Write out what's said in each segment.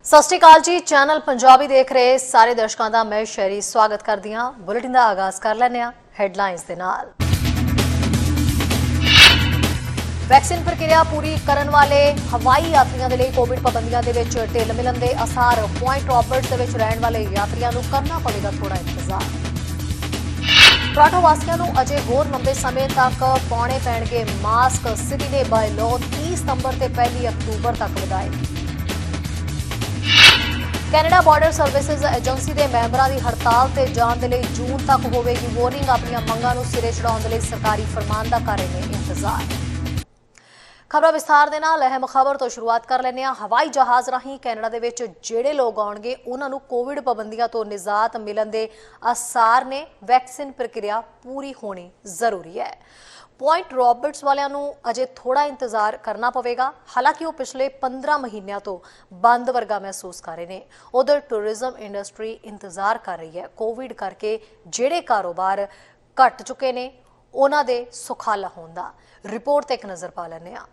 ਸਤਿ ਸ਼੍ਰੀ ਅਕਾਲ ਜੀ। ਚੈਨਲ ਪੰਜਾਬੀ ਦੇਖ ਰਹੇ ਸਾਰੇ ਦਰਸ਼ਕਾਂ ਦਾ ਮੈਂ ਸ਼ੈਰੀ ਸਵਾਗਤ ਕਰਦੀ ਹਾਂ। ਬੁਲੇਟਿਨ ਦਾ ਆਗਾਜ਼ ਕਰ ਲੈਂਦੇ ਹਾਂ ਹੈਡਲਾਈਨਸ ਦੇ ਨਾਲ। ਵੈਕਸੀਨ ਪ੍ਰਕਿਰਿਆ ਪੂਰੀ ਕਰਨ ਵਾਲੇ ਹਵਾਈ ਯਾਤਰੀਆਂ ਦੇ ਲਈ ਕੋਵਿਡ ਪਾਬੰਦੀਆਂ ਦੇ ਵਿੱਚ ਢਿੱਲ ਮਿਲਣ ਦੇ ਅਸਾਰ। ਪੁਆਇੰਟ ਰਾਬਰਟਸ ਦੇ ਵਿੱਚ ਰਹਿਣ ਵਾਲੇ ਯਾਤਰੀਆਂ ਨੂੰ ਕਰਨਾ ਪਵੇਗਾ ਥੋੜਾ ਇੰਤਜ਼ਾਰ। ਟੋਰਾਂਟੋ ਵਾਸੀਆਂ ਨੂੰ ਅਜੇ ਹੋਰ ਲੰਬੇ ਸਮੇਂ ਤੱਕ ਪਾਉਣੇ ਪੈਣਗੇ ਮਾਸਕ। ਸਿਟੀ ਨੇ ਬਾਈ ਲਾਅ 30 ਸਤੰਬਰ ਤੇ 1 ਅਕਤੂਬਰ ਤੱਕ ਵਧਾਏ। ਕੈਨੇਡਾ ਬਾਰਡਰ ਸਰਵਿਸਿਜ਼ ਏਜੰਸੀ ਦੇ ਮੈਂਬਰਾਂ ਦੀ ਹੜਤਾਲ ਤੇ ਜਾਣ ਦੇ ਲਈ ਜੂਨ ਤੱਕ ਹੋਵੇਗੀ ਵਾਰਨਿੰਗ। ਆਪਣੀਆਂ ਮੰਗਾਂ ਨੂੰ ਸਿਰੇ ਚੜਾਉਣ ਦੇ ਲਈ ਸਰਕਾਰੀ ਫਰਮਾਨ ਦਾ ਕਰ ਰਹੇ ਨੇ ਇੰਤਜ਼ਾਰ। ਖਬਰਾਂ ਵਿਸਥਾਰ ਦੇ ਨਾਲ ਅਹਿਮ ਖਬਰ ਤੋਂ ਸ਼ੁਰੂਆਤ ਕਰ ਲੈਂਦੇ ਹਾਂ। ਹਵਾਈ ਜਹਾਜ਼ ਰਾਹੀਂ ਕੈਨੇਡਾ ਦੇ ਵਿੱਚ ਜਿਹੜੇ ਲੋਕ ਆਉਣਗੇ ਉਹਨਾਂ ਨੂੰ ਕੋਵਿਡ ਪਾਬੰਦੀਆਂ ਤੋਂ ਨਿਜਾਤ ਮਿਲਣ ਦੇ ਆਸਾਰ ਨੇ। ਵੈਕਸੀਨ ਪ੍ਰਕਿਰਿਆ ਪੂਰੀ ਹੋਣੀ ਜ਼ਰੂਰੀ ਹੈ। ਪੁਆਇੰਟ ਰਾਬਰਟਸ ਵਾਲਿਆਂ ਨੂੰ ਅਜੇ ਥੋੜਾ ਇੰਤਜ਼ਾਰ ਕਰਨਾ ਪਵੇਗਾ। ਹਾਲਾਂਕਿ ਉਹ ਪਿਛਲੇ 15 ਮਹੀਨਿਆਂ ਤੋਂ ਬੰਦ ਵਰਗਾ ਮਹਿਸੂਸ ਕਰ ਰਹੇ ਨੇ। ਉਧਰ ਟੂਰਿਜ਼ਮ ਇੰਡਸਟਰੀ ਇੰਤਜ਼ਾਰ ਕਰ ਰਹੀ ਹੈ। ਕੋਵਿਡ ਕਰਕੇ ਜਿਹੜੇ ਕਾਰੋਬਾਰ ਘਟ ਚੁੱਕੇ ਨੇ ਉਹਨਾਂ ਦੇ ਸੁਖਾਲਾ ਹੋਣ ਦਾ। ਰਿਪੋਰਟ ਤੇ ਇੱਕ ਨਜ਼ਰ ਪਾ ਲੈਂਦੇ ਹਾਂ।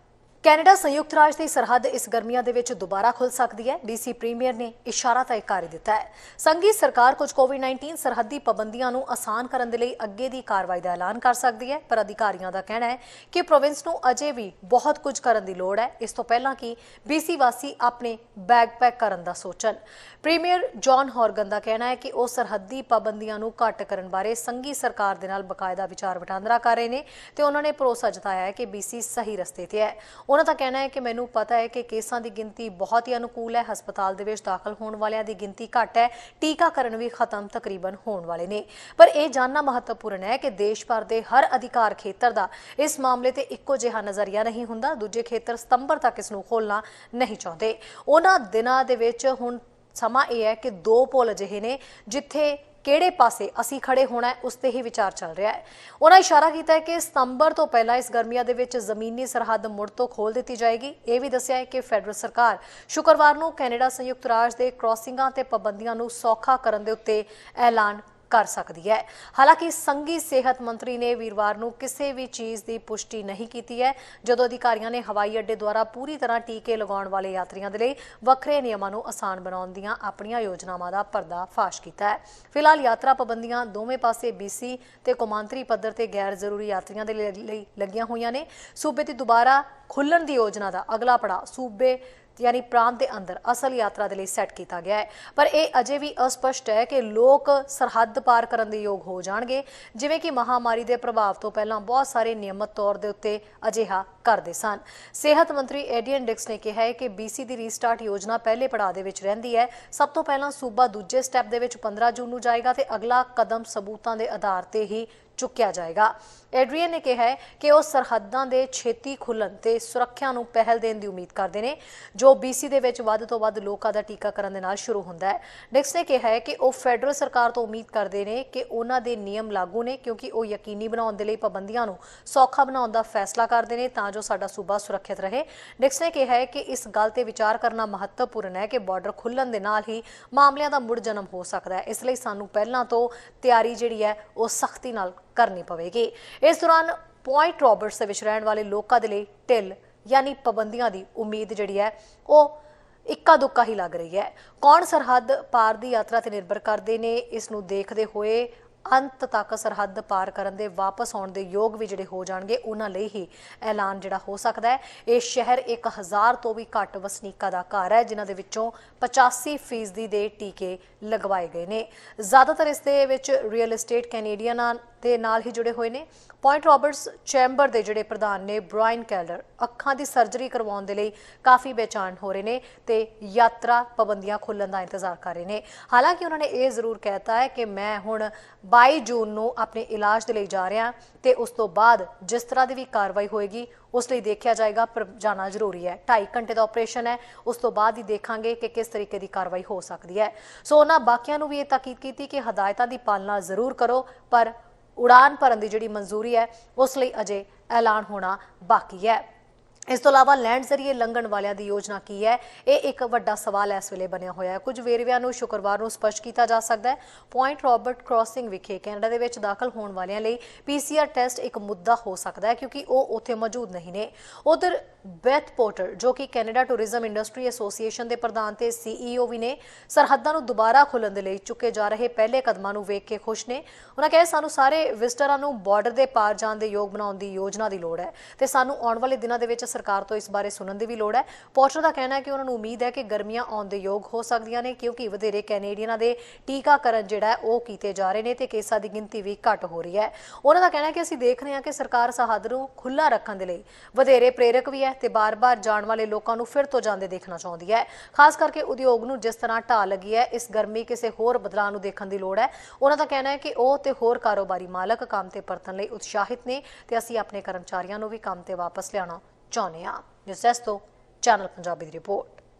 ਕੈਨੇਡਾ ਸੰਯੁਕਤ ਰਾਜ ਦੀ ਸਰਹੱਦ ਇਸ ਗਰਮੀਆਂ ਦੇ ਵਿੱਚ ਦੁਬਾਰਾ ਖੁੱਲ ਸਕਦੀ ਹੈ। BC ਪ੍ਰੀਮੀਅਰ ਨੇ ਇਸ਼ਾਰਾ ਤੈਅ ਕਰ ਦਿੱਤਾ ਹੈ। ਸੰਘੀ ਸਰਕਾਰ ਕੁਝ ਕੋਵਿਡ-19 ਸਰਹੱਦੀ ਪਾਬੰਦੀਆਂ ਨੂੰ ਆਸਾਨ ਕਰਨ ਦੇ ਲਈ ਅੱਗੇ ਦੀ ਕਾਰਵਾਈ ਦਾ ਐਲਾਨ ਕਰ ਸਕਦੀ ਹੈ, ਪਰ ਅਧਿਕਾਰੀਆਂ ਦਾ ਕਹਿਣਾ ਹੈ ਕਿ ਪ੍ਰੋਵਿੰਸ ਨੂੰ ਅਜੇ ਵੀ ਬਹੁਤ ਕੁਝ ਕਰਨ ਦੀ ਲੋੜ ਹੈ, ਇਸ ਤੋਂ ਪਹਿਲਾਂ ਕਿ BC ਵਾਸੀ ਆਪਣੇ ਬੈਗ ਪੈਕ ਕਰਨ ਦਾ ਸੋਚਣ। ਪ੍ਰੀਮੀਅਰ ਜੌਨ ਹੌਰਗਨ ਦਾ ਕਹਿਣਾ ਹੈ ਕਿ ਉਹ ਸਰਹੱਦੀ ਪਾਬੰਦੀਆਂ ਨੂੰ ਘੱਟ ਕਰਨ ਬਾਰੇ ਸੰਘੀ ਸਰਕਾਰ ਦੇ ਨਾਲ ਬਕਾਇਦਾ ਵਿਚਾਰ ਵਟਾਂਦਰਾ ਕਰ ਰਹੇ ਨੇ ਤੇ ਉਹਨਾਂ ਨੇ ਭਰੋਸਾ ਜਤਾਇਆ ਹੈ ਕਿ BC ਸਹੀ ਰਸਤੇ ਤੇ ਹੈ। ਉਹਨਾਂ ਦਾ ਕਹਿਣਾ ਹੈ ਕਿ ਮੈਨੂੰ ਪਤਾ ਹੈ ਕਿ ਕੇਸਾਂ ਦੀ ਗਿਣਤੀ ਬਹੁਤ ਹੀ ਅਨੁਕੂਲ ਹੈ। ਹਸਪਤਾਲ ਦੇ ਵਿੱਚ ਦਾਖਲ ਹੋਣ ਵਾਲਿਆਂ ਦੀ ਗਿਣਤੀ ਘੱਟ ਹੈ। ਟੀਕਾਕਰਨ ਵੀ ਖਤਮ ਤਕਰੀਬਨ ਹੋਣ ਵਾਲੇ ਨੇ। ਪਰ ਇਹ ਜਾਣਨਾ ਮਹੱਤਵਪੂਰਨ ਹੈ ਕਿ ਦੇਸ਼ ਭਰ ਦੇ ਹਰ ਅਧਿਕਾਰ ਖੇਤਰ ਦਾ ਇਸ ਮਾਮਲੇ ਤੇ ਇੱਕੋ ਜਿਹਾ ਨਜ਼ਰੀਆ ਨਹੀਂ ਹੁੰਦਾ। ਦੂਜੇ ਖੇਤਰ ਸਤੰਬਰ ਤੱਕ ਇਸ ਨੂੰ ਖੋਲ੍ਹਣਾ ਨਹੀਂ ਚਾਹੁੰਦੇ। ਉਹਨਾਂ ਦਿਨਾਂ ਦੇ ਵਿੱਚ ਹੁਣ ਸਮਾਂ ਇਹ ਹੈ ਕਿ ਦੋ ਪੋਲ ਅਜਿਹੇ ਨੇ ਜਿੱਥੇ ਕਿਹੜੇ ਪਾਸੇ ਅਸੀਂ ਖੜੇ ਹੋਣਾ ਹੈ ਉਸ ਤੇ ਹੀ ਵਿਚਾਰ ਚੱਲ ਰਿਹਾ ਹੈ। ਉਹਨਾਂ ਇਸ਼ਾਰਾ ਕੀਤਾ ਹੈ ਕਿ ਸਤੰਬਰ ਤੋਂ ਪਹਿਲਾਂ ਇਸ ਗਰਮੀਆਂ ਦੇ ਵਿੱਚ ਜ਼ਮੀਨੀ ਸਰਹੱਦ ਮੁੜ ਤੋਂ ਖੋਲ੍ਹ ਦਿੱਤੀ ਜਾਏਗੀ। ਇਹ ਵੀ ਦੱਸਿਆ ਹੈ ਕਿ ਫੈਡਰਲ ਸਰਕਾਰ ਸ਼ੁੱਕਰਵਾਰ ਨੂੰ ਕੈਨੇਡਾ ਸੰਯੁਕਤ ਰਾਜ ਦੇ ਕ੍ਰਾਸਿੰਗਾਂ ਤੇ ਪਾਬੰਦੀਆਂ ਨੂੰ ਸੌਖਾ ਕਰਨ ਦੇ ਉੱਤੇ ਐਲਾਨ ਕਰ ਸਕਦੀ ਹੈ। ਹਾਲਾਂਕਿ ਸੰਘੀ ਸਿਹਤ ਮੰਤਰੀ ਨੇ ਵੀਰਵਾਰ ਨੂੰ ਕਿਸੇ ਵੀ ਚੀਜ਼ ਦੀ ਪੁਸ਼ਟੀ ਨਹੀਂ ਕੀਤੀ ਹੈ, ਜਦੋਂ ਅਧਿਕਾਰੀਆਂ ਨੇ ਹਵਾਈ ਅੱਡੇ ਦੁਆਰਾ ਪੂਰੀ ਤਰ੍ਹਾਂ ਟੀਕੇ ਲਗਾਉਣ ਵਾਲੇ ਯਾਤਰੀਆਂ ਦੇ ਲਈ ਵੱਖਰੇ ਨਿਯਮਾਂ ਨੂੰ ਆਸਾਨ ਬਣਾਉਣ ਦੀਆਂ ਆਪਣੀਆਂ ਯੋਜਨਾਵਾਂ ਦਾ ਪਰਦਾ ਫਾਸ਼ ਕੀਤਾ ਹੈ। ਫਿਲਹਾਲ ਯਾਤਰਾ ਪਾਬੰਦੀਆਂ ਦੋਵੇਂ ਪਾਸੇ BC ਤੇ ਕੌਮਾਂਤਰੀ ਪੱਧਰ ਤੇ ਗੈਰ ਜ਼ਰੂਰੀ ਯਾਤਰੀਆਂ ਦੇ ਲਈ ਲੱਗੀਆਂ ਹੋਈਆਂ ਨੇ। ਸੂਬੇ ਦੀ ਦੁਬਾਰਾ ਖੁੱਲ੍ਹਣ ਦੀ ਯੋਜਨਾ ਦਾ ਅਗਲਾ ਪੜਾਅ ਸੂਬੇ ਯਾਨੀ ਪ੍ਰਾਂਤ ਦੇ ਅੰਦਰ ਅਸਲ ਯਾਤਰਾ ਦੇ ਲਈ ਸੈੱਟ ਕੀਤਾ ਗਿਆ ਹੈ, ਪਰ ਇਹ ਅਜੇ ਵੀ ਅਸਪਸ਼ਟ ਹੈ ਕਿ ਲੋਕ ਸਰਹੱਦ ਪਾਰ ਕਰਨ ਦੇ ਯੋਗ ਹੋ ਜਾਣਗੇ, ਜਿਵੇਂ ਕਿ ਮਹਾਮਾਰੀ ਦੇ ਪ੍ਰਭਾਵ ਤੋਂ ਪਹਿਲਾਂ ਬਹੁਤ ਸਾਰੇ ਨਿਯਮਤ ਤੌਰ ਦੇ ਉੱਤੇ ਅਜਿਹਾ ਕਰਦੇ ਸਨ। ਸਿਹਤ ਮੰਤਰੀ ਐਡੀਅਨ ਡਿਕਸ ਨੇ ਕਿਹਾ ਹੈ ਕਿ BC ਦੀ ਰੀਸਟਾਰਟ ਯੋਜਨਾ ਪਹਿਲੇ ਪੜਾਅ ਦੇ ਵਿੱਚ ਰਹਿੰਦੀ ਹੈ। ਸਭ ਤੋਂ ਪਹਿਲਾਂ ਸੂਬਾ ਦੂਜੇ ਸਟੈਪ ਦੇ ਵਿੱਚ 15 ਜੂਨ ਨੂੰ ਜਾਏਗਾ ਤੇ ਅਗਲਾ ਕਦਮ ਸਬੂਤਾਂ ਦੇ ਆਧਾਰ ਤੇ ਹੀ ਚੁੱਕਿਆ ਜਾਏਗਾ। ਐਡਰੀਅਨ ਨੇ ਕਿਹਾ ਹੈ ਕਿ ਉਹ ਸਰਹੱਦਾਂ ਦੇ ਛੇਤੀ ਖੁੱਲ੍ਹਣ ਤੇ ਸੁਰੱਖਿਆ ਨੂੰ ਪਹਿਲ ਦੇਣ ਦੀ ਉਮੀਦ ਕਰਦੇ ਨੇ, ਜੋ BC ਦੇ ਵਿੱਚ ਵੱਧ ਤੋਂ ਵੱਧ ਲੋਕਾਂ ਦਾ ਟੀਕਾਕਰਨ ਦੇ ਨਾਲ ਸ਼ੁਰੂ ਹੁੰਦਾ ਹੈ। ਡਿਕਸ ਨੇ ਕਿਹਾ ਹੈ ਕਿ ਉਹ ਫੈਡਰਲ ਸਰਕਾਰ ਤੋਂ ਉਮੀਦ ਕਰਦੇ ਨੇ ਕਿ ਉਹਨਾਂ ਦੇ ਨਿਯਮ ਲਾਗੂ ਨੇ, ਕਿਉਂਕਿ ਉਹ ਯਕੀਨੀ ਬਣਾਉਣ ਦੇ ਲਈ ਪਾਬੰਦੀਆਂ ਨੂੰ ਸੌਖਾ ਬਣਾਉਣ ਦਾ ਫੈਸਲਾ ਕਰਦੇ ਨੇ ਤਾਂ ਜੋ ਸਾਡਾ ਸੂਬਾ ਸੁਰੱਖਿਅਤ ਰਹੇ। ਡਿਕਸ ਨੇ ਕਿਹਾ ਹੈ ਕਿ ਇਸ ਗੱਲ ਤੇ ਵਿਚਾਰ ਕਰਨਾ ਮਹੱਤਵਪੂਰਨ ਹੈ ਕਿ ਬਾਰਡਰ ਖੁੱਲ੍ਹਣ ਦੇ ਨਾਲ ਹੀ ਮਾਮਲਿਆਂ ਦਾ ਮੁੜ ਜਨਮ ਹੋ ਸਕਦਾ ਹੈ। ਇਸ ਲਈ ਸਾਨੂੰ ਪਹਿਲਾਂ ਤੋਂ ਤਿਆਰੀ ਜਿਹੜੀ ਹੈ ਉਹ ਸਖਤੀ ਨਾਲ ਕਰਨੀ ਪਵੇਗੀ। ਇਸ ਦੌਰਾਨ ਪੁਆਇੰਟ ਰਾਬਰਟਸ ਦੇ ਵਿੱਚ ਰਹਿਣ ਵਾਲੇ ਲੋਕਾਂ ਦੇ ਲਈ ਢਿੱਲ ਯਾਨੀ ਪਾਬੰਦੀਆਂ ਦੀ ਉਮੀਦ ਜਿਹੜੀ ਹੈ ਉਹ ਇੱਕਾ ਦੁੱਕਾ ਹੀ ਲੱਗ ਰਹੀ ਹੈ। ਕੌਣ ਸਰਹੱਦ ਪਾਰ ਦੀ ਯਾਤਰਾ ਤੇ ਨਿਰਭਰ ਕਰਦੇ ਨੇ, ਇਸ ਨੂੰ ਦੇਖਦੇ ਹੋਏ ਅੰਤ ਤੱਕ ਸਰਹੱਦ ਪਾਰ ਕਰਨ ਦੇ ਵਾਪਸ ਆਉਣ ਦੇ ਯੋਗ ਵੀ ਜਿਹੜੇ ਹੋ ਜਾਣਗੇ ਉਹਨਾਂ ਲਈ ਹੀ ਐਲਾਨ ਜਿਹੜਾ ਹੋ ਸਕਦਾ ਹੈ। ਇਹ ਸ਼ਹਿਰ 1000 ਤੋਂ ਵੀ ਘੱਟ ਵਸਨੀਕਾਂ ਦਾ ਘਰ ਹੈ, ਜਿਨ੍ਹਾਂ ਦੇ ਵਿੱਚੋਂ 85% ਦੇ ਟੀਕੇ ਲਗਵਾਏ ਗਏ ਨੇ। ਜ਼ਿਆਦਾਤਰ ਇਸ ਦੇ ਵਿੱਚ ਰੀਅਲ ਏਸਟੇਟ ਕੈਨੇਡੀਅਨਾਂ ਦੇ ਨਾਲ ਹੀ ਜੁੜੇ ਹੋਏ ਨੇ। ਪੁਆਇੰਟ ਰਾਬਰਟਸ ਚੈਂਬਰ ਦੇ ਜਿਹੜੇ ਪ੍ਰਧਾਨ ਨੇ ਬ੍ਰਾਇਨ ਕੈਲਰ ਅੱਖਾਂ ਦੀ ਸਰਜਰੀ ਕਰਵਾਉਣ ਦੇ ਲਈ ਕਾਫੀ ਬੇਚੈਨ ਹੋ ਰਹੇ ਨੇ ਤੇ ਯਾਤਰਾ ਪਾਬੰਦੀਆਂ ਖੁੱਲ੍ਹਣ ਦਾ ਇੰਤਜ਼ਾਰ ਕਰ ਰਹੇ ਨੇ। ਹਾਲਾਂਕਿ ਉਹਨਾਂ ਨੇ ਇਹ ਜ਼ਰੂਰ ਕਹਿਤਾ ਹੈ ਕਿ ਮੈਂ ਹੁਣ 22 ਜੂਨ ਨੂੰ ਆਪਣੇ ਇਲਾਜ ਦੇ ਲਈ ਜਾ ਰਿਹਾ ਤੇ ਉਸ ਤੋਂ ਬਾਅਦ ਜਿਸ ਤਰ੍ਹਾਂ ਦੀ ਵੀ ਕਾਰਵਾਈ ਹੋਏਗੀ ਉਸ ਲਈ ਦੇਖਿਆ ਜਾਏਗਾ, ਪਰ ਜਾਣਾ ਜ਼ਰੂਰੀ ਹੈ। 2.5 ਘੰਟੇ ਦਾ ਆਪਰੇਸ਼ਨ ਹੈ, ਉਸ ਤੋਂ ਬਾਅਦ ਹੀ ਦੇਖਾਂਗੇ ਕਿ ਕਿਸ ਤਰੀਕੇ ਦੀ ਕਾਰਵਾਈ ਹੋ ਸਕਦੀ ਹੈ। ਸੋ ਉਹਨਾਂ ਬਾਕੀਆਂ ਨੂੰ ਵੀ ਇਹ ਤਾਕੀਦ ਕੀਤੀ ਕਿ ਹਦਾਇਤਾਂ ਦੀ ਪਾਲਣਾ ਜ਼ਰੂਰ ਕਰੋ, ਪਰ ਉਡਾਨ ਭਰਨ ਦੀ ਜਿਹੜੀ ਮਨਜ਼ੂਰੀ ਹੈ ਉਸ ਲਈ ਅਜੇ ਐਲਾਨ ਹੋਣਾ ਬਾਕੀ ਹੈ। ਇਸ ਤੋਂ ਇਲਾਵਾ ਲੈਂਡ ਜ਼ਰੀਏ ਲੰਘਣ ਵਾਲਿਆਂ ਦੀ ਯੋਜਨਾ ਕੀ ਹੈ, ਇਹ ਇੱਕ ਵੱਡਾ ਸਵਾਲ ਇਸ ਵੇਲੇ ਬਣਿਆ ਹੋਇਆ ਹੈ। ਕੁਝ ਵੇਰਵਿਆਂ ਨੂੰ ਸ਼ੁੱਕਰਵਾਰ ਨੂੰ ਸਪਸ਼ਟ ਕੀਤਾ ਜਾ ਸਕਦਾ ਹੈ। ਪੁਆਇੰਟ ਰਾਬਰਟ ਕ੍ਰਾਸਿੰਗ ਵਿਖੇ ਕੈਨੇਡਾ ਦੇ ਵਿੱਚ ਦਾਖਲ ਹੋਣ ਵਾਲਿਆਂ ਲਈ PCR ਟੈਸਟ ਇੱਕ ਮੁੱਦਾ ਹੋ ਸਕਦਾ ਹੈ ਕਿਉਂਕਿ ਉਹ ਉੱਥੇ ਮੌਜੂਦ ਨਹੀਂ ਨੇ। ਉਧਰ ਬੈਥ ਪੋਰਟਰ ਜੋ ਕਿ ਕੈਨੇਡਾ ਟੂਰਿਜ਼ਮ ਇੰਡਸਟਰੀ ਐਸੋਸੀਏਸ਼ਨ ਦੇ ਪ੍ਰਧਾਨ ਤੇ CEO ਵੀ ਨੇ, ਸਰਹੱਦਾਂ ਨੂੰ ਦੁਬਾਰਾ ਖੋਲ੍ਹਣ ਦੇ ਲਈ ਚੁੱਕੇ ਜਾ ਰਹੇ ਪਹਿਲੇ ਕਦਮਾਂ ਨੂੰ ਵੇਖ ਕੇ ਖੁਸ਼ ਨੇ। ਉਹਨਾਂ ਕਿਹਾ ਸਾਨੂੰ ਸਾਰੇ ਵਿਜ਼ਟਰਾਂ ਨੂੰ ਬਾਰਡਰ ਦੇ ਪਾਰ ਜਾਣ ਦੇ ਯੋਗ ਬਣਾਉਣ ਦੀ ਯੋਜਨਾ ਦੀ ਲੋੜ ਹੈ ਤੇ ਸਾਨੂੰ ਆਉਣ ਵਾਲੇ ਦਿਨਾਂ ਦੇ ਵਿੱਚ ਸਰਕਾਰ ਤੋਂ ਇਸ ਬਾਰੇ ਸੁਣਨ ਦੀ ਵੀ ਲੋੜ ਹੈ। ਪੋਰਟਰ ਦਾ ਕਹਿਣਾ ਹੈ ਕਿ ਉਹਨਾਂ ਨੂੰ ਉਮੀਦ ਹੈ ਕਿ ਗਰਮੀਆਂ ਆਉਣ ਦੇ ਯੋਗ ਹੋ ਸਕਦੀਆਂ ਨੇ ਕਿਉਂਕਿ ਵਧੇਰੇ ਕੈਨੇਡੀਅਨਾਂ ਦੇ ਟੀਕਾਕਰਨ ਜਿਹੜਾ ਹੈ ਉਹ ਕੀਤੇ ਜਾ ਰਹੇ ਨੇ ਤੇ ਕੇਸਾਂ ਦੀ ਗਿਣਤੀ ਵੀ ਘੱਟ ਹੋ ਰਹੀ ਹੈ। ਉਹਨਾਂ ਦਾ ਕਹਿਣਾ ਹੈ ਕਿ ਅਸੀਂ ਦੇਖ ਰਹੇ ਹਾਂ ਕਿ ਸਰਕਾਰ ਸਰਹੱਦ ਨੂੰ ਖੁੱਲ੍ਹਾ ਰੱਖਣ ਦੇ ਲਈ ਵਧੇਰੇ ਪ੍ਰੇਰਕ ਵੀ ਹੈ ਤੇ ਬਾਰ-ਬਾਰ ਜਾਣ ਵਾਲੇ ਲੋਕਾਂ ਨੂੰ ਫਿਰ ਤੋਂ ਜਾਂਦੇ ਦੇਖਣਾ ਚਾਹੁੰਦੀ ਹੈ। ਖਾਸ ਕਰਕੇ ਉਦਯੋਗ ਨੂੰ ਜਿਸ ਤਰ੍ਹਾਂ ਢਾਹ ਲੱਗੀ ਹੈ, ਇਸ ਗਰਮੀ ਕਿਸੇ ਹੋਰ ਬਦਲਾਅ ਨੂੰ ਦੇਖਣ ਦੀ ਲੋੜ ਹੈ। ਉਹਨਾਂ ਦਾ ਕਹਿਣਾ ਹੈ ਕਿ ਉਹ ਤੇ ਹੋਰ ਕਾਰੋਬਾਰੀ ਮਾਲਕ ਕੰਮ ਤੇ ਪਰਤਣ ਲਈ ਉਤਸ਼ਾਹਿਤ ਨੇ ਤੇ ਅਸੀਂ ਆਪਣੇ ਕਰਮਚਾਰੀਆਂ ਨੂੰ ਵੀ ਕੰਮ ਤੇ ਵਾਪਸ ਲਿਆਉਣਾ ਚਾਹੁੰਦੇ ਹਾਂ। ਨਿਊਜ਼ ਡੈਸਕ ਤੋਂ ਚੈਨਲ ਪੰਜਾਬੀ ਦੀ ਰਿਪੋਰਟ।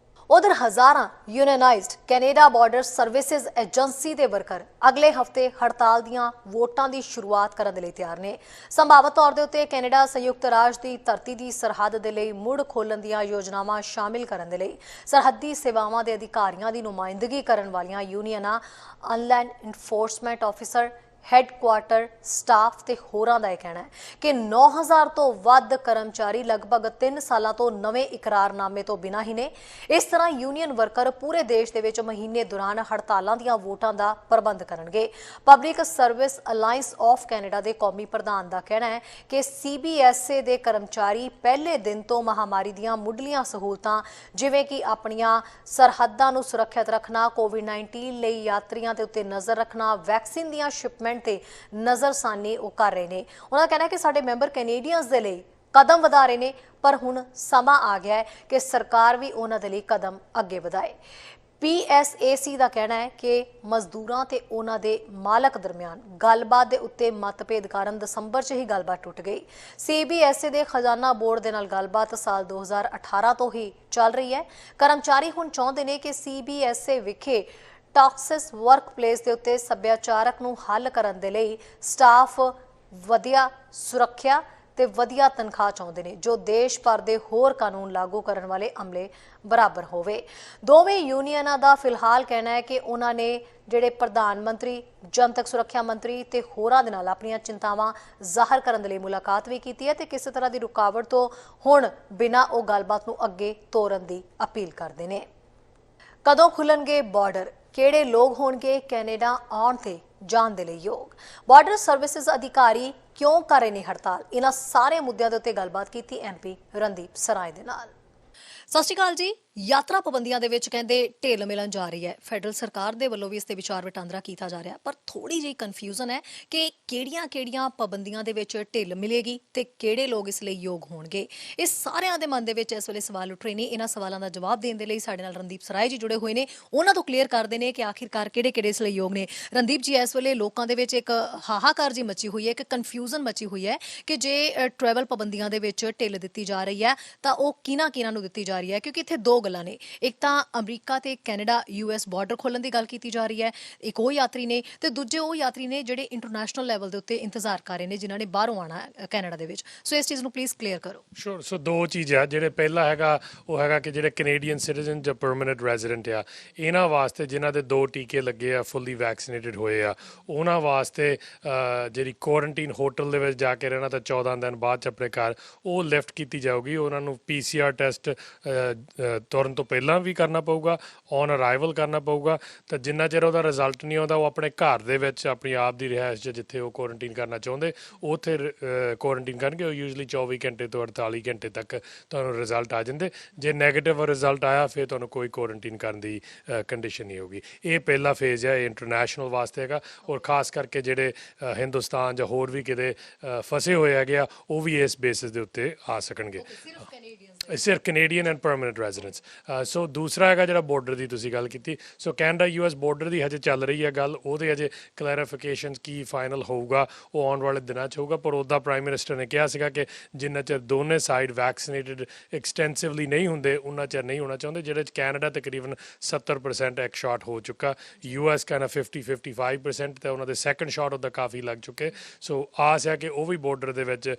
उधर हज़ारां unionized Canada border services agency के वर्कर अगले हफ्ते हड़ताल दीआं वोटां की शुरुआत करने लई तैयार ने। संभावित तौर के उत्ते कैनेडा संयुक्त राज की धरती की सरहद के लिए मुड़ खोलण दीआं योजनावां शामिल करने लई सरहदी सेवावां के अधिकारियों की नुमाइंदगी करने वालियां यूनियनां अनलैंड इनफोर्समेंट ऑफिसर हैडकुआटर स्टाफ ते होरां दा कहना है कि 9000 तो वध कर्मचारी लगभग 3 सालों तो नवे इकरारनामे तो बिना ही ने। इस तरह यूनियन वर्कर पूरे देश दे विच महीने दौरान हड़तालों दीआं वोटां दा प्रबंध करनगे। Public service alliance of Canada के कौमी प्रधान का कहना है कि CBSA के कर्मचारी पहले दिन तो महामारी दीआं मुढ़लियां सहूलतां जिवें कि अपनियां सरहदां नूं सुरक्षित रखना, कोविड-19 लई यात्रियों के उत्ते नज़र रखना, वैक्सीन दीआं शिपमेंट ते नज़रसानी वो कर रहे हैं। उन्होंने कहना है कि साडे मैंबर कैनेडियंस दे लई कदम वधा रहे हैं पर हुण समा आ गया है कि सरकार भी उन्हां दे लई कदम अगे वधाए। PSAC का कहना है कि मजदूरों ते उन्हां दे मालक दरमियान गलबात के उत्ते मतभेद कारण दसंबर च ही गलबात टुट गई। CBSA के खजाना बोर्ड दे नाल गलबात साल 2018 तो ही चल रही है। कर्मचारी हुण चाहुंदे ने कि CBSA विखे टॉक्सिस वर्कप्लेस के उत्ते सभ्याचारक नूं हल करन दे लई स्टाफ वधिया सुरक्षा ते वधिया तनख्वाह चाहुंदे ने जो देश भर दे होर कानून लागू करन वाले अमले बराबर होवे। दोवें यूनियनां दा फिलहाल कहना है कि उन्हां ने जिहड़े प्रधानमंत्री, जनतक सुरक्षा मंत्री ते होरां दे नाल अपणियां चिंतावां ज़ाहिर करन दे लई मुलाकात भी कीती है ते किसी तरह दी रुकावट तो हुण बिना ओह गलबात नूं अगे तोरन दी अपील करदे ने। कदों खुलणगे बॉर्डर, किहड़े लोग होणगे कैनेडा आउण ते जाण दे लई योग, बॉर्डर सर्विसेज अधिकारी क्यों कर रहे ने हड़ताल, इन्हां सारे मुद्दों के उत्ते गलबात की MP रणदीप सराय दे नाल। सत श्री अकाल जी। यात्रा पाबंदियां दे विच कहंदे ढिल मिलन जा रही है। फैडरल सरकार दे वल्लों भी इस ते विचार वटांदरा कीता जा रहा है पर थोड़ी जी कन्फ्यूजन है कि किहड़ियां पाबंदियां दे विच ढिल मिलेगी ते किहड़े लोग इस लई योग होणगे। इस सारियां दे मन दे विच इस वेले सवाल उठ रहे ने। इन्हां सवालां दा जवाब देण दे लई साडे नाल रणदीप सराय जी जुड़े हुए ने। उन्हां तों क्लीयर करदे ने कि आखिरकार किहड़े इस लई योग ने। रणदीप जी, इस वेले लोकां दे विच एक हाहाकार जी मची हुई है, एक कन्फ्यूजन मची हुई है कि जे ट्रैवल पाबंदियां दे विच ढिल दित्ती जा रही है तां ओह किहनां नूं दित्ती जा रही है, क्योंकि इत्थे दो गल्लां ने। एक तां अमरीका ते कैनेडा US बॉर्डर खोलण दी गल कीती जा रही है, एक वो यात्री ने ते दूजे वो यात्री ने जिहड़े इंटरनेशनल लैवल दे उत्ते इंतजार कर रहे ने जिन्हां ने बाहरों आना कैनेडा दे विच। सो इस चीज़ नूं प्लीज़ क्लीयर करो। श्योर। सो दो चीज़ है, जिहड़े पहला हैगा वो हैगा कि जिहड़े कैनेडियन सिटीजन ਜਾਂ परमानेंट रेजिडेंट आ, ਇਹਨਾਂ ਵਾਸਤੇ ਜਿਨ੍ਹਾਂ ਦੇ 2 ਟੀਕੇ ਲੱਗੇ ਆ, ਫੁੱਲੀ ਵੈਕਸੀਨੇਟਡ ਹੋਏ ਆ, ਉਹਨਾਂ ਵਾਸਤੇ ਜਿਹੜੀ ਕੁਆਰੰਟੀਨ ਹੋਟਲ ਦੇ ਵਿੱਚ ਜਾ ਕੇ ਰਹਿਣਾ ਤਾਂ 14 ਦਿਨ ਬਾਅਦ ਚ ਆਪਣੇ ਘਰ ਉਹ ਲਿਫਟ ਕੀਤੀ ਜਾਊਗੀ। ਉਹਨਾਂ ਨੂੰ PCR ਟੈਸਟ ਤੁਰਨ ਤੋਂ ਪਹਿਲਾਂ ਵੀ ਕਰਨਾ ਪਊਗਾ, ਔਨ ਅਰਾਈਵਲ ਕਰਨਾ ਪਊਗਾ। ਤਾਂ ਜਿੰਨਾ ਚਿਰ ਉਹਦਾ ਰਿਜ਼ਲਟ ਨਹੀਂ ਆਉਂਦਾ ਉਹ ਆਪਣੇ ਘਰ ਦੇ ਵਿੱਚ ਆਪਣੀ ਆਪ ਦੀ ਰਿਹਾਇਸ਼ 'ਚ ਜਿੱਥੇ ਉਹ ਕੁਆਰੰਟੀਨ ਕਰਨਾ ਚਾਹੁੰਦੇ ਉੱਥੇ ਕੁਆਰੰਟੀਨ ਕਰਨਗੇ। ਉਹ ਯੂਜਲੀ 24 ਘੰਟੇ ਤੋਂ 48 ਘੰਟੇ ਤੱਕ ਤੁਹਾਨੂੰ ਰਿਜ਼ਲਟ ਆ ਜਾਂਦੇ। ਜੇ ਨੈਗੇਟਿਵ ਰਿਜ਼ਲਟ ਆਇਆ ਫਿਰ ਤੁਹਾਨੂੰ ਕੋਈ ਕੁਆਰੰਟੀਨ ਕਰਨ ਦੀ ਕੰਡੀਸ਼ਨ ਨਹੀਂ ਹੋਊਗੀ। ਇਹ ਪਹਿਲਾ ਫੇਜ਼ ਹੈ, ਇਹ ਇੰਟਰਨੈਸ਼ਨਲ ਵਾਸਤੇ ਹੈਗਾ। ਔਰ ਖਾਸ ਕਰਕੇ ਜਿਹੜੇ ਹਿੰਦੁਸਤਾਨ ਜਾਂ ਹੋਰ ਵੀ ਕਿਤੇ ਫਸੇ ਹੋਏ ਹੈਗੇ ਆ ਉਹ ਵੀ ਇਸ ਬੇਸਿਸ ਦੇ ਉੱਤੇ ਆ ਸਕਣਗੇ। ਸਿਰਫ ਕੈਨੇਡੀਅਨ ਐਂਡ ਪਰਮਨੈਂਟ ਰੈਜ਼ੀਡੈਂਟਸ। ਸੋ ਦੂਸਰਾ ਹੈਗਾ ਜਿਹੜਾ ਬਾਰਡਰ ਦੀ ਤੁਸੀਂ ਗੱਲ ਕੀਤੀ, ਸੋ ਕੈਨੇਡਾ US ਬਾਰਡਰ ਦੀ ਹਜੇ ਚੱਲ ਰਹੀ ਹੈ ਗੱਲ, ਉਹਦੇ ਅਜੇ ਕਲੈਰੀਫਿਕੇਸ਼ਨ ਕੀ ਫਾਈਨਲ ਹੋਊਗਾ ਉਹ ਆਉਣ ਵਾਲੇ ਦਿਨਾਂ 'ਚ ਹੋਊਗਾ। ਪਰ ਉੱਦਾਂ ਪ੍ਰਾਈਮ ਮਿਨਿਸਟਰ ਨੇ ਕਿਹਾ ਸੀਗਾ ਕਿ ਜਿੰਨਾ ਚਿਰ ਦੋਨੇ ਸਾਈਡ ਵੈਕਸੀਨੇਟਡ ਐਕਸਟੈਂਸਿਵਲੀ ਨਹੀਂ ਹੁੰਦੇ ਉਹਨਾਂ ਚਿਰ ਨਹੀਂ ਹੋਣਾ ਚਾਹੁੰਦੇ, ਜਿਹਦੇ 'ਚ ਕੈਨੇਡਾ ਤਕਰੀਬਨ 70% ਇੱਕ ਸ਼ਾਟ ਹੋ ਚੁੱਕਾ, US ਕਹਿੰਦਾ 50-55% ਤੇ ਉਹਨਾਂ ਦੇ ਸੈਕੰਡ ਸ਼ਾਟ ਉਹਦਾ ਕਾਫੀ ਲੱਗ ਚੁੱਕੇ। ਸੋ ਆਸ ਹੈ ਕਿ ਉਹ ਵੀ ਬਾਰਡਰ ਦੇ ਵਿੱਚ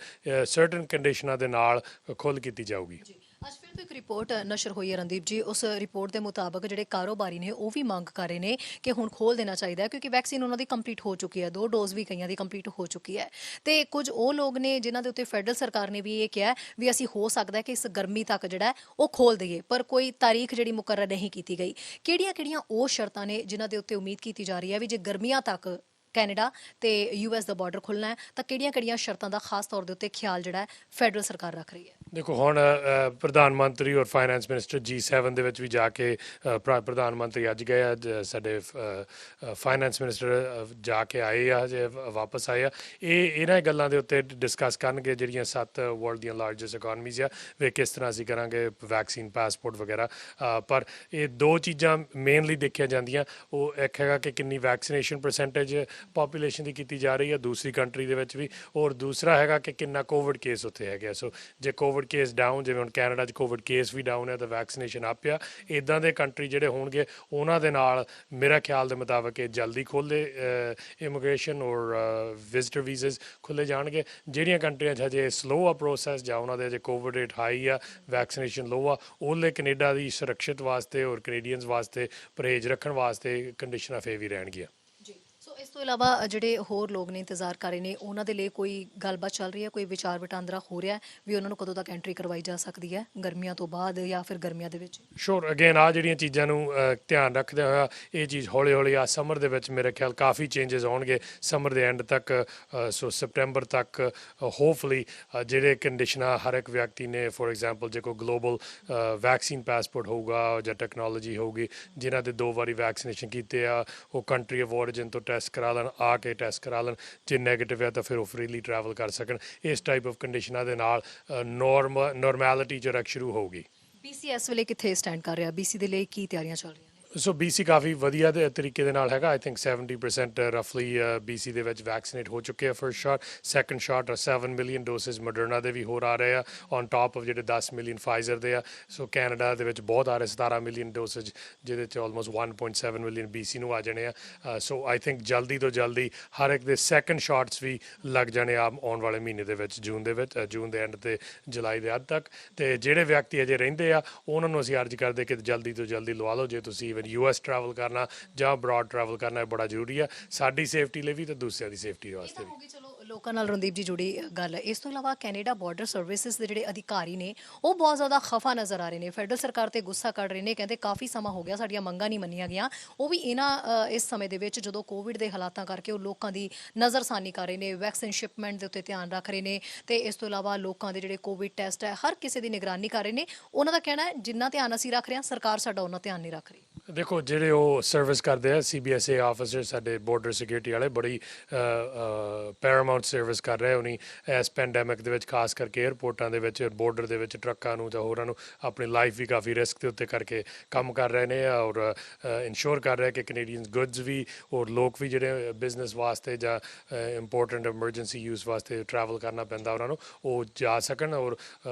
ਸਰਟਨ ਕੰਡੀਸ਼ਨਾਂ ਦੇ ਨਾਲ ਖੁੱਲ੍ਹ ਕੀਤੀ ਜਾਊਗੀ। ਅੱਜ ਫਿਰ ਤੋਂ ਇੱਕ ਰਿਪੋਰਟ ਨਸ਼ਰ ਹੋਈ ਹੈ ਰਣਦੀਪ ਜੀ, ਉਸ ਰਿਪੋਰਟ ਦੇ ਮੁਤਾਬਕ ਜਿਹੜੇ ਕਾਰੋਬਾਰੀ ਨੇ ਉਹ ਵੀ ਮੰਗ ਕਰ ਰਹੇ ਨੇ ਕਿ ਹੁਣ ਖੋਲ੍ਹ ਦੇਣਾ ਚਾਹੀਦਾ ਹੈ, ਕਿਉਂਕਿ ਵੈਕਸੀਨ ਉਹਨਾਂ ਦੀ ਕੰਪਲੀਟ ਹੋ ਚੁੱਕੀ ਹੈ, 2 ਡੋਜ਼ ਵੀ ਕਈਆਂ ਦੀ ਕੰਪਲੀਟ ਹੋ ਚੁੱਕੀ ਹੈ। ਤੇ ਕੁਝ ਉਹ ਲੋਕ ਨੇ ਜਿਨ੍ਹਾਂ ਦੇ ਉੱਤੇ ਫੈਡਰਲ ਸਰਕਾਰ ਨੇ ਵੀ ਇਹ ਕਿਹਾ ਵੀ ਅਸੀਂ ਹੋ ਸਕਦਾ ਹੈ ਕਿ ਇਸ ਗਰਮੀ ਤੱਕ ਜਿਹੜਾ ਉਹ ਖੋਲ੍ਹ ਦਈਏ, ਪਰ ਕੋਈ ਤਾਰੀਖ ਜਿਹੜੀ ਮੁਕਰਰ ਨਹੀਂ ਕੀਤੀ ਗਈ। ਕਿਹੜੀਆਂ-ਕਿਹੜੀਆਂ ਉਹ ਸ਼ਰਤਾਂ ਨੇ ਜਿਨ੍ਹਾਂ ਦੇ ਉੱਤੇ ਉਮੀਦ ਕੀਤੀ ਜਾ ਰਹੀ ਹੈ ਵੀ ਜੇ ਗਰਮੀਆਂ ਤੱਕ ਕੈਨੇਡਾ ਤੇ US ਦਾ ਬਾਰਡਰ ਖੁੱਲ੍ਹਣਾ ਹੈ ਤਾਂ ਕਿਹੜੀਆਂ-ਕਿਹੜੀਆਂ ਸ਼ਰਤਾਂ ਦਾ ਖਾਸ ਤੌਰ ਦੇ ਉੱਤੇ ਖਿਆਲ ਜਿਹੜਾ ਹੈ ਫੈਡਰਲ ਸਰਕਾਰ ਰੱਖ ਰਹੀ ਹੈ? ਦੇਖੋ ਹੁਣ ਪ੍ਰਧਾਨ ਮੰਤਰੀ ਔਰ ਫਾਈਨੈਂਸ ਮਿਨਿਸਟਰ G7 ਦੇ ਵਿੱਚ ਵੀ ਜਾ ਕੇ ਪ੍ਰਧਾਨ ਮੰਤਰੀ ਅੱਜ ਗਏ ਆ, ਸਾਡੇ ਫਾਈਨੈਂਸ ਮਿਨਿਸਟਰ ਜਾ ਕੇ ਆਏ ਆ, ਜੇ ਵਾਪਸ ਆਏ ਆ। ਇਹਨਾਂ ਗੱਲਾਂ ਦੇ ਉੱਤੇ ਡਿਸਕਸ ਕਰਨਗੇ ਜਿਹੜੀਆਂ 7 ਵਰਲਡ ਦੀਆਂ ਲਾਰਜੈਸਟ ਇਕੋਨਮੀਜ਼ ਆ, ਵੇ ਕਿਸ ਤਰ੍ਹਾਂ ਅਸੀਂ ਕਰਾਂਗੇ ਵੈਕਸੀਨ ਪਾਸਪੋਰਟ ਵਗੈਰਾ। ਪਰ ਇਹ 2 ਚੀਜ਼ਾਂ ਮੇਨਲੀ ਦੇਖੀਆਂ ਜਾਂਦੀਆਂ, ਉਹ ਇੱਕ ਹੈਗਾ ਕਿ ਕਿੰਨੀ ਵੈਕਸੀਨੇਸ਼ਨ ਪਰਸੈਂਟੇਜ ਪਾਪੂਲੇਸ਼ਨ ਦੀ ਕੀਤੀ ਜਾ ਰਹੀ ਹੈ ਦੂਸਰੀ ਕੰਟਰੀ ਦੇ ਵਿੱਚ ਵੀ, ਔਰ ਦੂਸਰਾ ਹੈਗਾ ਕਿ ਕਿੰਨਾ ਕੋਵਿਡ ਕੇਸ ਉੱਥੇ ਹੈਗੇ। ਸੋ ਜੇ ਕੋਵਿਡ ਕੇਸ ਡਾਊਨ, ਜਿਵੇਂ ਹੁਣ ਕੈਨੇਡਾ 'ਚ ਕੋਵਿਡ ਕੇਸ ਵੀ ਡਾਊਨ ਹੈ ਤਾਂ ਵੈਕਸੀਨੇਸ਼ਨ ਅਪ ਆ। ਇੱਦਾਂ ਦੇ ਕੰਟਰੀ ਜਿਹੜੇ ਹੋਣਗੇ ਉਹਨਾਂ ਦੇ ਨਾਲ ਮੇਰਾ ਖਿਆਲ ਦੇ ਮੁਤਾਬਕ ਇਹ ਜਲਦੀ ਖੋਲ੍ਹੇ ਇਮੀਗ੍ਰੇਸ਼ਨ ਔਰ ਵਿਜ਼ਟਰ ਵੀਜ਼as ਖੁੱਲ੍ਹੇ ਜਾਣਗੇ। ਜਿਹੜੀਆਂ ਕੰਟਰੀਆਂ 'ਚ ਹਜੇ ਸਲੋ ਆ ਪ੍ਰੋਸੈਸ ਜਾਂ ਉਹਨਾਂ ਦੇ ਅਜੇ ਕੋਵਿਡ ਰੇਟ ਹਾਈ ਆ, ਵੈਕਸੀਨੇਸ਼ਨ ਲੋ ਆ, ਉਹਲੇ ਕੈਨੇਡਾ ਦੀ ਸੁਰੱਖਿਅਤ ਵਾਸਤੇ ਔਰ ਕੈਨੇਡੀਅਨਸ ਵਾਸਤੇ ਪਰਹੇਜ਼ ਰੱਖਣ ਵਾਸਤੇ ਕੰਡੀਸ਼ਨਾਂ ਫੇਰ ਵੀ ਰਹਿਣਗੀਆਂ। ਸੋ ਇਸ ਤੋਂ ਇਲਾਵਾ ਜਿਹੜੇ ਹੋਰ ਲੋਕ ਨੇ ਇੰਤਜ਼ਾਰ ਕਰ ਰਹੇ ਨੇ ਉਹਨਾਂ ਦੇ ਲਈ ਕੋਈ ਗੱਲਬਾਤ ਚੱਲ ਰਹੀ ਹੈ, ਕੋਈ ਵਿਚਾਰ ਵਟਾਂਦਰਾ ਹੋ ਰਿਹਾ ਵੀ ਉਹਨਾਂ ਨੂੰ ਕਦੋਂ ਤੱਕ ਐਂਟਰੀ ਕਰਵਾਈ ਜਾ ਸਕਦੀ ਹੈ, ਗਰਮੀਆਂ ਤੋਂ ਬਾਅਦ ਜਾਂ ਫਿਰ ਗਰਮੀਆਂ ਦੇ ਵਿੱਚ? ਸ਼ੋਰ ਅਗੇਨ ਆ ਜਿਹੜੀਆਂ ਚੀਜ਼ਾਂ ਨੂੰ ਧਿਆਨ ਰੱਖਦਿਆਂ ਹੋਇਆ ਇਹ ਚੀਜ਼ ਹੌਲੀ ਹੌਲੀ ਆ ਸਮਰ ਦੇ ਵਿੱਚ ਮੇਰੇ ਖਿਆਲ ਕਾਫੀ ਚੇਂਜਸ ਆਉਣਗੇ ਸਮਰ ਦੇ ਐਂਡ ਤੱਕ। ਸੋ ਸਪਟੈਂਬਰ ਤੱਕ ਹੋਪਫੁਲੀ ਜਿਹੜੇ ਕੰਡੀਸ਼ਨਾਂ ਹਰ ਇੱਕ ਵਿਅਕਤੀ ਨੇ, ਫੋਰ ਐਗਜ਼ਾਮਪਲ ਜੇ ਕੋਈ ਗਲੋਬਲ ਵੈਕਸੀਨ ਪਾਸਪੋਰਟ ਹੋਊਗਾ ਜਾਂ ਟੈਕਨੋਲੋਜੀ ਹੋਊਗੀ, ਜਿਨ੍ਹਾਂ ਦੇ 2 ਵਾਰੀ ਵੈਕਸੀਨੇਸ਼ਨ ਕੀਤੇ ਆ ਉਹ ਕੰਟਰੀ ਆਫ ਔਰਿਜਨ ਤੋਂ ਟੈਸਟ ਕਰਾ ਲੈਣ, ਆ ਕੇ ਟੈਸਟ ਕਰਾ ਲੈਣ, ਜੇ ਨੈਗੇਟਿਵ ਹੈ ਤਾਂ ਫਿਰ ਉਹ ਫਰੀਲੀ ਟਰੈਵਲ ਕਰ ਸਕਣ। ਇਸ ਟਾਈਪ ਆਫ ਕੰਡੀਸ਼ਨਾਂ ਦੇ ਨਾਲ ਨੋਰਮੈਲਿਟੀ ਜਿਹੜਾ ਸ਼ੁਰੂ ਹੋਊਗੀ। BC ਇਸ ਵੇਲੇ ਕਿੱਥੇ ਸਟੈਂਡ ਕਰ ਰਿਹਾ? BC ਦੇ ਲਈ ਕੀ ਤਿਆਰੀਆਂ ਚੱਲ ਰਹੀਆਂ? ਸੋ BC ਕਾਫੀ ਵਧੀਆ ਦੇ ਤਰੀਕੇ ਦੇ ਨਾਲ ਹੈਗਾ। ਆਈ ਥਿੰਕ 70% ਰਫਲੀ BC ਦੇ ਵਿੱਚ ਵੈਕਸੀਨੇਟ ਹੋ ਚੁੱਕੇ ਆ first shot, second shot 7 million doses Moderna ਦੇ ਵੀ ਹੋਰ ਆ ਰਹੇ ਆ ਔਨ ਟਾਪ ਆਫ ਜਿਹੜੇ 10 ਮਿਲੀਅਨ ਫਾਈਜ਼ਰ ਦੇ ਆ। ਸੋ ਕੈਨੇਡਾ ਦੇ ਵਿੱਚ ਬਹੁਤ ਆ ਰਹੇ 17 ਮਿਲੀਅਨ ਡੋਸਿਸ, ਜਿਹਦੇ 'ਚ ਆਲਮੋਸਟ 1.7 ਮਿਲੀਅਨ BC ਨੂੰ ਆ ਜਾਣੇ ਆ। ਸੋ ਆਈ ਥਿੰਕ ਜਲਦੀ ਤੋਂ ਜਲਦੀ ਹਰ ਇੱਕ ਦੇ ਸੈਕੰਡ ਸ਼ਾਟਸ ਵੀ ਲੱਗ ਜਾਣੇ ਆ ਆਉਣ ਵਾਲੇ ਮਹੀਨੇ ਦੇ ਵਿੱਚ, ਜੂਨ ਦੇ ਐਂਡ ਤੇ ਜੁਲਾਈ ਦੇ ਅੱਧ ਤੱਕ। ਤੇ ਜਿਹੜੇ ਵਿਅਕਤੀ ਅਜੇ ਰਹਿੰਦੇ ਆ ਉਹਨਾਂ ਨੂੰ ਅਸੀਂ ਅਰਜ਼ ਕਰਦੇ ਕਿ ਜਲਦੀ ਤੋਂ ਜਲਦੀ ਲਵਾ ਲਓ, ਜੇ ਤੁਸੀਂ US ਟਰੈਵਲ ਕਰਨਾ ਜਾਂ ਅਬਰਾਡ ਟਰੈਵਲ ਕਰਨਾ ਇਹ ਬੜਾ ਜ਼ਰੂਰੀ ਆ, ਸਾਡੀ ਸੇਫਟੀ ਲਈ ਵੀ ਤੇ ਦੂਸਰਿਆਂ ਦੀ ਸੇਫਟੀ ਵਾਸਤੇ ਵੀ। ਚਲੋ ਲੋਕਾਂ ਨਾਲ ਰਣਦੀਪ ਜੀ ਜੁੜੀ ਗੱਲ ਹੈ। ਇਸ ਤੋਂ ਇਲਾਵਾ ਕੈਨੇਡਾ ਬਾਰਡਰ ਸਰਵਿਸਿਜ਼ ਦੇ ਜਿਹੜੇ ਅਧਿਕਾਰੀ ਨੇ ਉਹ ਬਹੁਤ ਜ਼ਿਆਦਾ ਖਫਾ ਨਜ਼ਰ ਆ ਰਹੇ ਨੇ, ਫੈਡਰਲ ਸਰਕਾਰ ਤੇ ਗੁੱਸਾ ਕੱਢ ਰਹੇ ਨੇ, ਕਹਿੰਦੇ ਕਾਫੀ ਸਮਾਂ ਹੋ ਗਿਆ ਸਾਡੀਆਂ ਮੰਗਾਂ ਨਹੀਂ ਮੰਨੀਆਂ ਗਈਆਂ। ਉਹ ਵੀ ਇਸ ਸਮੇਂ ਦੇ ਵਿੱਚ ਜਦੋਂ ਕੋਵਿਡ ਦੇ ਹਾਲਾਤਾਂ ਕਰਕੇ ਉਹ ਲੋਕਾਂ ਦੀ ਨਜ਼ਰਸਾਨੀ ਕਰ ਰਹੇ ਨੇ, ਵੈਕਸੀਨ ਸ਼ਿਪਮੈਂਟ ਦੇ ਉੱਤੇ ਧਿਆਨ ਰੱਖ ਰਹੇ ਨੇ ਤੇ ਇਸ ਤੋਂ ਇਲਾਵਾ ਲੋਕਾਂ ਦੇ ਜਿਹੜੇ ਕੋਵਿਡ ਟੈਸਟ ਹੈ ਹਰ ਕਿਸੇ ਦੀ ਨਿਗਰਾਨੀ ਕਰ ਰਹੇ ਨੇ। ਉਹਨਾਂ ਦਾ ਕਹਿਣਾ ਹੈ ਜਿੰਨਾ ਧਿਆਨ ਅਸੀਂ ਰੱਖ ਰਹੇ ਹਾਂ ਸਰਕਾਰ ਸਾਡਾ ਉਹਨਾਂ ਧਿਆਨ ਨਹੀਂ ਰੱਖ ਰਹੀ। ਦੇਖੋ ਜਿਹੜੇ ਉਹ ਸਰਵਿਸ ਕਰਦੇ ਆ CBSA ਆਫਿਸਰ ਸਾਡੇ ਬਾਰਡਰ ਸਿਕਿਉਰਿਟੀ ਵਾਲੇ ਬੜੀ ਪੈਰਾਮਾਊਂਟ ਸਰਵਿਸ ਕਰ ਰਹੇ ਉਹਨੀ ਇਸ ਪੈਂਡੈਮਿਕ ਦੇ ਵਿੱਚ, ਖਾਸ ਕਰਕੇ ਏਅਰਪੋਰਟਾਂ ਦੇ ਵਿੱਚ, ਬਾਰਡਰ ਦੇ ਵਿੱਚ ਟਰੱਕਾਂ ਨੂੰ ਜਾਂ ਹੋਰਾਂ ਨੂੰ ਆਪਣੀ ਲਾਈਫ ਵੀ ਕਾਫੀ ਰਿਸਕ ਦੇ ਉੱਤੇ ਕਰਕੇ ਕੰਮ ਕਰ ਰਹੇ ਨੇ ਔਰ ਇਨਸ਼ੋਰ ਕਰ ਰਹੇ ਕਿ ਕੈਨੇਡੀਅਨਸ ਗੁੱਡਸ ਵੀ ਔਰ ਲੋਕ ਵੀ ਜਿਹੜੇ ਬਿਜ਼ਨਸ ਵਾਸਤੇ ਜਾਂ ਇੰਪੋਰਟੈਂਟ ਐਮਰਜੈਂਸੀ ਯੂਜ਼ ਵਾਸਤੇ ਟਰੈਵਲ ਕਰਨਾ ਪੈਂਦਾ ਉਹਨਾਂ ਨੂੰ ਉਹ ਜਾ ਸਕਣ ਔਰ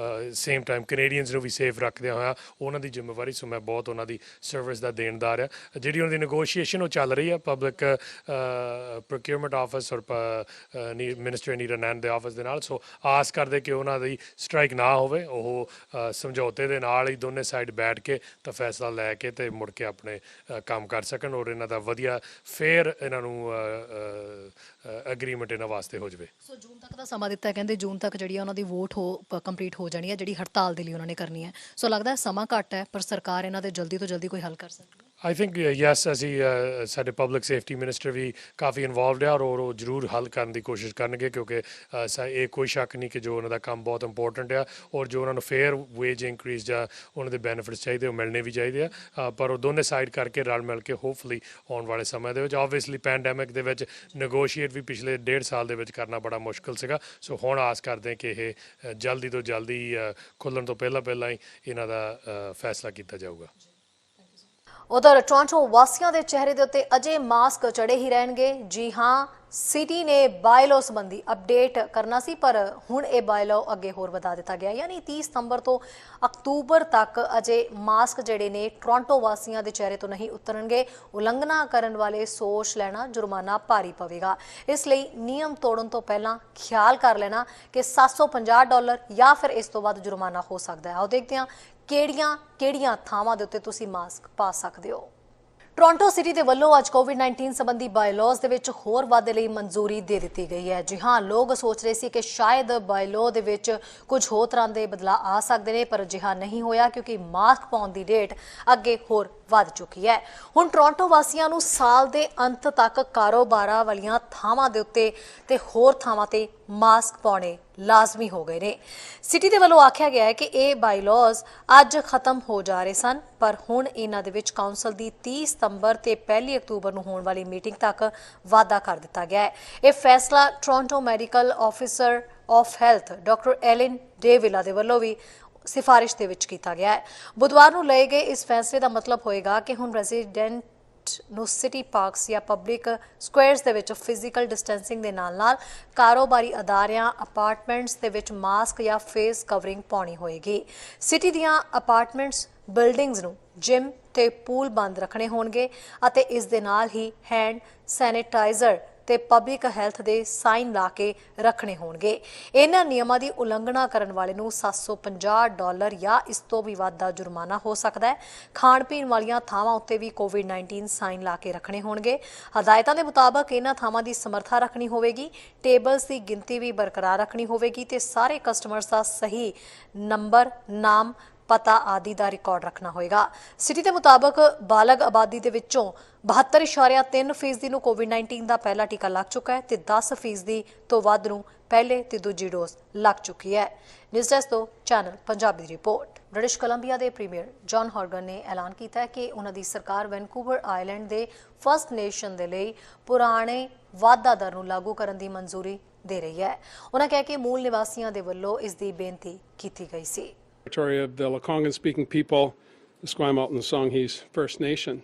ਸੇਮ ਟਾਈਮ ਕੈਨੇਡੀਅਨਸ ਨੂੰ ਵੀ ਸੇਫ ਰੱਖਦਿਆਂ ਹੋਇਆ ਉਹਨਾਂ ਦੀ ਜ਼ਿੰਮੇਵਾਰੀ। ਸੋ ਮੈਂ ਬਹੁਤ ਉਹਨਾਂ ਦੀ ਸਰਵਿਸ ਦਾ ਦੇਣਦਾਰ ਆ। ਜਿਹੜੀ ਉਹਨਾਂ ਦੀ ਨੈਗੋਸ਼ੀਏਸ਼ਨ ਉਹ ਚੱਲ ਰਹੀ ਆ ਪਬਲਿਕ ਪ੍ਰੋਕਿਊਰਮੈਂਟ ਆਫਿਸ ਔਰ ਮਿਨਿਸਟਰ ਨੀਰਾ ਨੈਨ ਦੇ ਆਫਿਸ ਦੇ ਨਾਲ। ਸੋ ਆਸ ਕਰਦੇ ਕਿ ਉਹਨਾਂ ਦੀ ਸਟ੍ਰਾਈਕ ਨਾ ਹੋਵੇ, ਉਹ ਸਮਝੌਤੇ ਦੇ ਨਾਲ ਹੀ ਦੋਨੇ ਸਾਈਡ ਬੈਠ ਕੇ ਤਾਂ ਫੈਸਲਾ ਲੈ ਕੇ ਤੇ ਮੁੜ ਕੇ ਆਪਣੇ ਕੰਮ ਕਰ ਸਕਣ ਔਰ ਇਹਨਾਂ ਦਾ ਵਧੀਆ ਫੇਅਰ ਇਹਨਾਂ ਨੂੰ ਐਗਰੀਮੈਂਟ ਇਹਨਾਂ ਵਾਸਤੇ ਹੋ ਜਾਵੇ। ਸੋ ਜੂਨ ਤੱਕ ਦਾ ਸਮਾਂ ਦਿੱਤਾ, ਕਹਿੰਦੇ ਜੂਨ ਤੱਕ ਜਿਹੜੀ ਉਹਨਾਂ ਦੀ ਵੋਟ ਕੰਪਲੀਟ ਹੋ ਜਾਣੀ ਹੈ ਜਿਹੜੀ ਹੜਤਾਲ ਦੇ ਲਈ ਉਹਨਾਂ ਨੇ ਕਰਨੀ ਹੈ। ਸੋ ਲੱਗਦਾ ਸਮਾਂ ਘੱਟ ਹੈ ਪਰ ਸਰਕਾਰ ਇਹਨਾਂ ਦੇ ਜਲਦੀ ਤੋਂ ਜਲਦੀ ਕੋਈ ਹੱਲ ਕਰ ਸਕਦੀ ਹੈ। आई थिंक ਯੈਸ ਅਸੀਂ ਸਾਡੇ ਪਬਲਿਕ ਸੇਫਟੀ ਮਿਨਿਸਟਰ ਵੀ ਕਾਫੀ ਇਨਵੋਲਵਡ ਹੈ ਔਰ ਉਹ ਜ਼ਰੂਰ ਹੱਲ ਕਰਨ ਦੀ ਕੋਸ਼ਿਸ਼ ਕਰਨਗੇ ਕਿਉਂਕਿ ਇਹ ਕੋਈ ਸ਼ੱਕ ਨਹੀਂ ਕਿ ਜੋ ਉਹਨਾਂ ਦਾ ਕੰਮ ਬਹੁਤ ਇੰਪੋਰਟੈਂਟ ਆ ਔਰ ਜੋ ਉਹਨਾਂ ਨੂੰ ਫੇਅਰ ਵੇਜ ਇੰਕਰੀਜ਼ ਜਾਂ ਉਹਨਾਂ ਦੇ ਬੈਨੀਫਿਟਸ ਚਾਹੀਦੇ ਉਹ ਮਿਲਣੇ ਵੀ ਚਾਹੀਦੇ ਆ ਪਰ ਉਹ ਦੋਨੇ ਸਾਈਡ ਕਰਕੇ ਰਲ ਮਿਲ ਕੇ ਹੋਪਫੁਲੀ ਆਉਣ ਵਾਲੇ ਸਮੇਂ ਦੇ ਵਿੱਚ ਆਬਵੀਅਸਲੀ ਪੈਂਡੈਮਿਕ ਦੇ ਵਿੱਚ ਨੈਗੋਸ਼ੀਏਟ ਵੀ ਪਿਛਲੇ 1.5 ਸਾਲ ਦੇ ਵਿੱਚ ਕਰਨਾ ਬੜਾ ਮੁਸ਼ਕਲ ਸੀਗਾ ਸੋ ਹੁਣ ਆਸ ਕਰਦੇ ਹਾਂ ਕਿ ਇਹ ਜਲਦੀ ਤੋਂ ਜਲਦੀ ਖੁੱਲ੍ਹਣ ਤੋਂ ਪਹਿਲਾਂ ਹੀ ਇਹਨਾਂ ਦਾ ਫੈਸਲਾ ਕੀਤਾ ਜਾਊਗਾ ਉਧਰ ਟੋਰਾਂਟੋ ਵਾਸੀਆਂ ਦੇ ਚਿਹਰੇ ਦੇ ਉੱਤੇ ਅਜੇ ਮਾਸਕ ਚੜੇ ਹੀ ਰਹਿਣਗੇ ਜੀ ਹਾਂ ਸਿਟੀ ਨੇ ਬਾਇਲੋ ਸੰਬੰਧੀ ਅਪਡੇਟ ਕਰਨਾ ਸੀ ਪਰ ਹੁਣ ਇਹ ਬਾਇਲੋ ਅੱਗੇ ਹੋਰ ਵਧਾ ਦਿੱਤਾ ਗਿਆ ਯਾਨੀ 30 ਸਤੰਬਰ ਤੋਂ ਅਕਤੂਬਰ ਤੱਕ ਅਜੇ ਮਾਸਕ ਜਿਹੜੇ ਨੇ ਟੋਰਾਂਟੋ ਵਾਸੀਆਂ ਦੇ ਚਿਹਰੇ ਤੋਂ ਨਹੀਂ ਉਤਰਨਗੇ ਉਲੰਘਣਾ ਕਰਨ ਵਾਲੇ ਸੋਚ ਲੈਣਾ ਜੁਰਮਾਨਾ ਭਾਰੀ ਪਵੇਗਾ ਇਸ ਲਈ ਨਿਯਮ ਤੋੜਨ ਤੋਂ ਪਹਿਲਾਂ ਖਿਆਲ ਕਰ ਲੈਣਾ ਕਿ $750 ਜਾਂ ਫਿਰ ਇਸ ਤੋਂ ਵੱਧ ਜੁਰਮਾਨਾ ਹੋ ਸਕਦਾ ਹੈ ਆਓ ਦੇਖਦੇ ਹਾਂ ਕਿਹੜੀਆਂ ਥਾਵਾਂ ਦੇ ਉੱਤੇ ਤੁਸੀਂ ਮਾਸਕ ਪਾ ਸਕਦੇ ਹੋ ਟੋਰਾਂਟੋ ਸਿਟੀ ਦੇ ਵੱਲੋਂ ਅੱਜ ਕੋਵਿਡ-19 ਸੰਬੰਧੀ ਬਾਇਲਾਜ਼ ਦੇ ਵਿੱਚ ਹੋਰ ਵਾਧੇ ਲਈ ਮਨਜ਼ੂਰੀ ਦੇ ਦਿੱਤੀ ਗਈ ਹੈ ਜੀ ਹਾਂ ਲੋਕ ਸੋਚ ਰਹੇ ਸੀ ਕਿ ਸ਼ਾਇਦ ਬਾਇਲਾਅ ਦੇ ਵਿੱਚ ਕੁਝ ਹੋਰ ਤਰ੍ਹਾਂ ਦੇ ਬਦਲਾਅ ਆ ਸਕਦੇ ਨੇ ਪਰ ਅਜਿਹਾ ਨਹੀਂ ਹੋਇਆ ਕਿਉਂਕਿ ਮਾਸਕ ਪਾਉਣ ਦੀ ਡੇਟ ਅੱਗੇ ਹੋਰ ਵੱਧ ਚੁੱਕੀ ਹੈ ਹੁਣ ਟੋਰਾਂਟੋ ਵਾਸੀਆਂ ਨੂੰ ਸਾਲ ਦੇ ਅੰਤ ਤੱਕ ਕਾਰੋਬਾਰਾਂ ਵਾਲੀਆਂ ਥਾਵਾਂ ਦੇ ਉੱਤੇ ਤੇ ਹੋਰ ਥਾਵਾਂ ਤੇ ਮਾਸਕ ਪਾਉਣੇ ਲਾਜ਼ਮੀ ਹੋ ਗਏ ਨੇ ਸਿਟੀ ਦੇ ਵੱਲੋਂ ਆਖਿਆ ਗਿਆ ਹੈ ਕਿ ਇਹ ਬਾਇਲਾਜ਼ ਅੱਜ ਖਤਮ ਹੋ ਜਾ ਰਹੇ ਸਨ ਪਰ ਹੁਣ ਇਹਨਾਂ ਦੇ ਵਿੱਚ ਕਾਉਂਸਲ ਦੀ 30 ਸਤੰਬਰ ਤੇ 1 ਅਕਤੂਬਰ ਨੂੰ ਹੋਣ ਵਾਲੀ ਮੀਟਿੰਗ ਤੱਕ ਵਾਧਾ ਕਰ ਦਿੱਤਾ ਗਿਆ ਹੈ ਇਹ ਫੈਸਲਾ Toronto medical officer of health doctor Eileen de Villa ਦੇ ਵੱਲੋਂ ਵੀ ਸਿਫਾਰਿਸ਼ ਦੇ ਵਿੱਚ ਕੀਤਾ ਗਿਆ ਹੈ ਬੁੱਧਵਾਰ ਨੂੰ ਲਏ ਗਏ ਇਸ ਫੈਸਲੇ ਦਾ ਮਤਲਬ ਹੋਏਗਾ ਕਿ ਹੁਣ ਰੈਜ਼ੀਡੈਂਟ ਨੂੰ ਸਿਟੀ ਪਾਰਕਸ ਜਾਂ ਪਬਲਿਕ ਸਕੁਆਇਰਸ ਦੇ ਵਿੱਚ ਫਿਜ਼ੀਕਲ ਡਿਸਟੈਂਸਿੰਗ ਦੇ ਨਾਲ ਕਾਰੋਬਾਰੀ ਅਦਾਰਿਆਂ ਅਪਾਰਟਮੈਂਟਸ ਦੇ ਵਿੱਚ ਮਾਸਕ ਜਾਂ ਫੇਸ ਕਵਰਿੰਗ ਪਾਉਣੀ ਹੋਏਗੀ ਸਿਟੀ ਦੀਆਂ ਅਪਾਰਟਮੈਂਟਸ ਬਿਲਡਿੰਗਸ ਨੂੰ ਜਿਮ ਤੇ ਪੂਲ ਬੰਦ ਰੱਖਣੇ ਹੋਣਗੇ ਅਤੇ ਇਸ ਦੇ ਨਾਲ ਹੀ ਹੈਂਡ ਸੈਨੀਟਾਈਜ਼ਰ ਤੇ ਪਬਲਿਕ ਹੈਲਥ ਦੇ ਸਾਈਨ ਲਾ ਕੇ ਰੱਖਣੇ ਹੋਣਗੇ ਇਹਨਾਂ ਨਿਯਮਾਂ ਦੀ ਉਲੰਘਣਾ ਕਰਨ ਵਾਲੇ ਨੂੰ $750 ਜਾਂ ਇਸ ਤੋਂ ਵੀ ਵੱਧ ਦਾ ਜੁਰਮਾਨਾ ਹੋ ਸਕਦਾ ਹੈ ਖਾਣ ਪੀਣ ਵਾਲੀਆਂ ਥਾਵਾਂ ਉੱਤੇ ਵੀ ਕੋਵਿਡ-19 ਸਾਈਨ ਲਾ ਕੇ ਰੱਖਣੇ ਹੋਣਗੇ ਹਦਾਇਤਾਂ ਦੇ ਮੁਤਾਬਕ ਇਹਨਾਂ ਥਾਵਾਂ ਦੀ ਸਮਰੱਥਾ ਰੱਖਣੀ ਹੋਵੇਗੀ ਟੇਬਲਸ ਦੀ ਗਿਣਤੀ ਵੀ ਬਰਕਰਾਰ ਰੱਖਣੀ ਹੋਵੇਗੀ ਤੇ ਸਾਰੇ ਕਸਟਮਰਸ ਦਾ ਸਹੀ ਨੰਬਰ ਨਾਮ ਪਤਾ ਆਦਿ ਦਾ ਰਿਕਾਰਡ ਰੱਖਣਾ ਹੋਏਗਾ ਸਿਟੀ ਦੇ ਮੁਤਾਬਕ ਬਾਲਗ ਆਬਾਦੀ ਦੇ ਵਿੱਚੋਂ 72.3% ਨੂੰ ਕੋਵਿਡ-19 ਦਾ ਪਹਿਲਾ ਟੀਕਾ ਲੱਗ ਚੁੱਕਾ ਹੈ ਤੇ 10% ਤੋਂ ਵੱਧ ਨੂੰ ਪਹਿਲੇ ਤੇ ਦੂਜੀ ਡੋਜ਼ ਲੱਗ ਚੁੱਕੀ ਹੈ ਨਿਊਜ਼ ਡੈਸਕ ਤੋਂ ਚੈਨਲ ਪੰਜਾਬੀ ਦੀ ਰਿਪੋਰਟ ਬ੍ਰਿਟਿਸ਼ ਕੋਲੰਬੀਆ ਦੇ ਪ੍ਰੀਮੀਅਰ ਜੌਨ ਹੌਰਗਨ ਨੇ ਐਲਾਨ ਕੀਤਾ ਹੈ ਕਿ ਉਹਨਾਂ ਦੀ ਸਰਕਾਰ ਵੈਨਕੂਵਰ ਆਈਲੈਂਡ ਦੇ ਫਸਟ ਨੇਸ਼ਨ ਦੇ ਲਈ ਪੁਰਾਣੇ ਵਾਧਾ ਦਰ ਨੂੰ ਲਾਗੂ ਕਰਨ ਦੀ ਮਨਜ਼ੂਰੀ ਦੇ ਰਹੀ ਹੈ ਉਹਨਾਂ ਕਿਹਾ ਕਿ ਮੂਲ ਨਿਵਾਸੀਆਂ ਦੇ ਵੱਲੋਂ ਇਸ ਦੀ ਬੇਨਤੀ ਕੀਤੀ ਗਈ ਸੀ Of the Lekwungen-speaking people, the Esquimalt and the Songhees First Nation.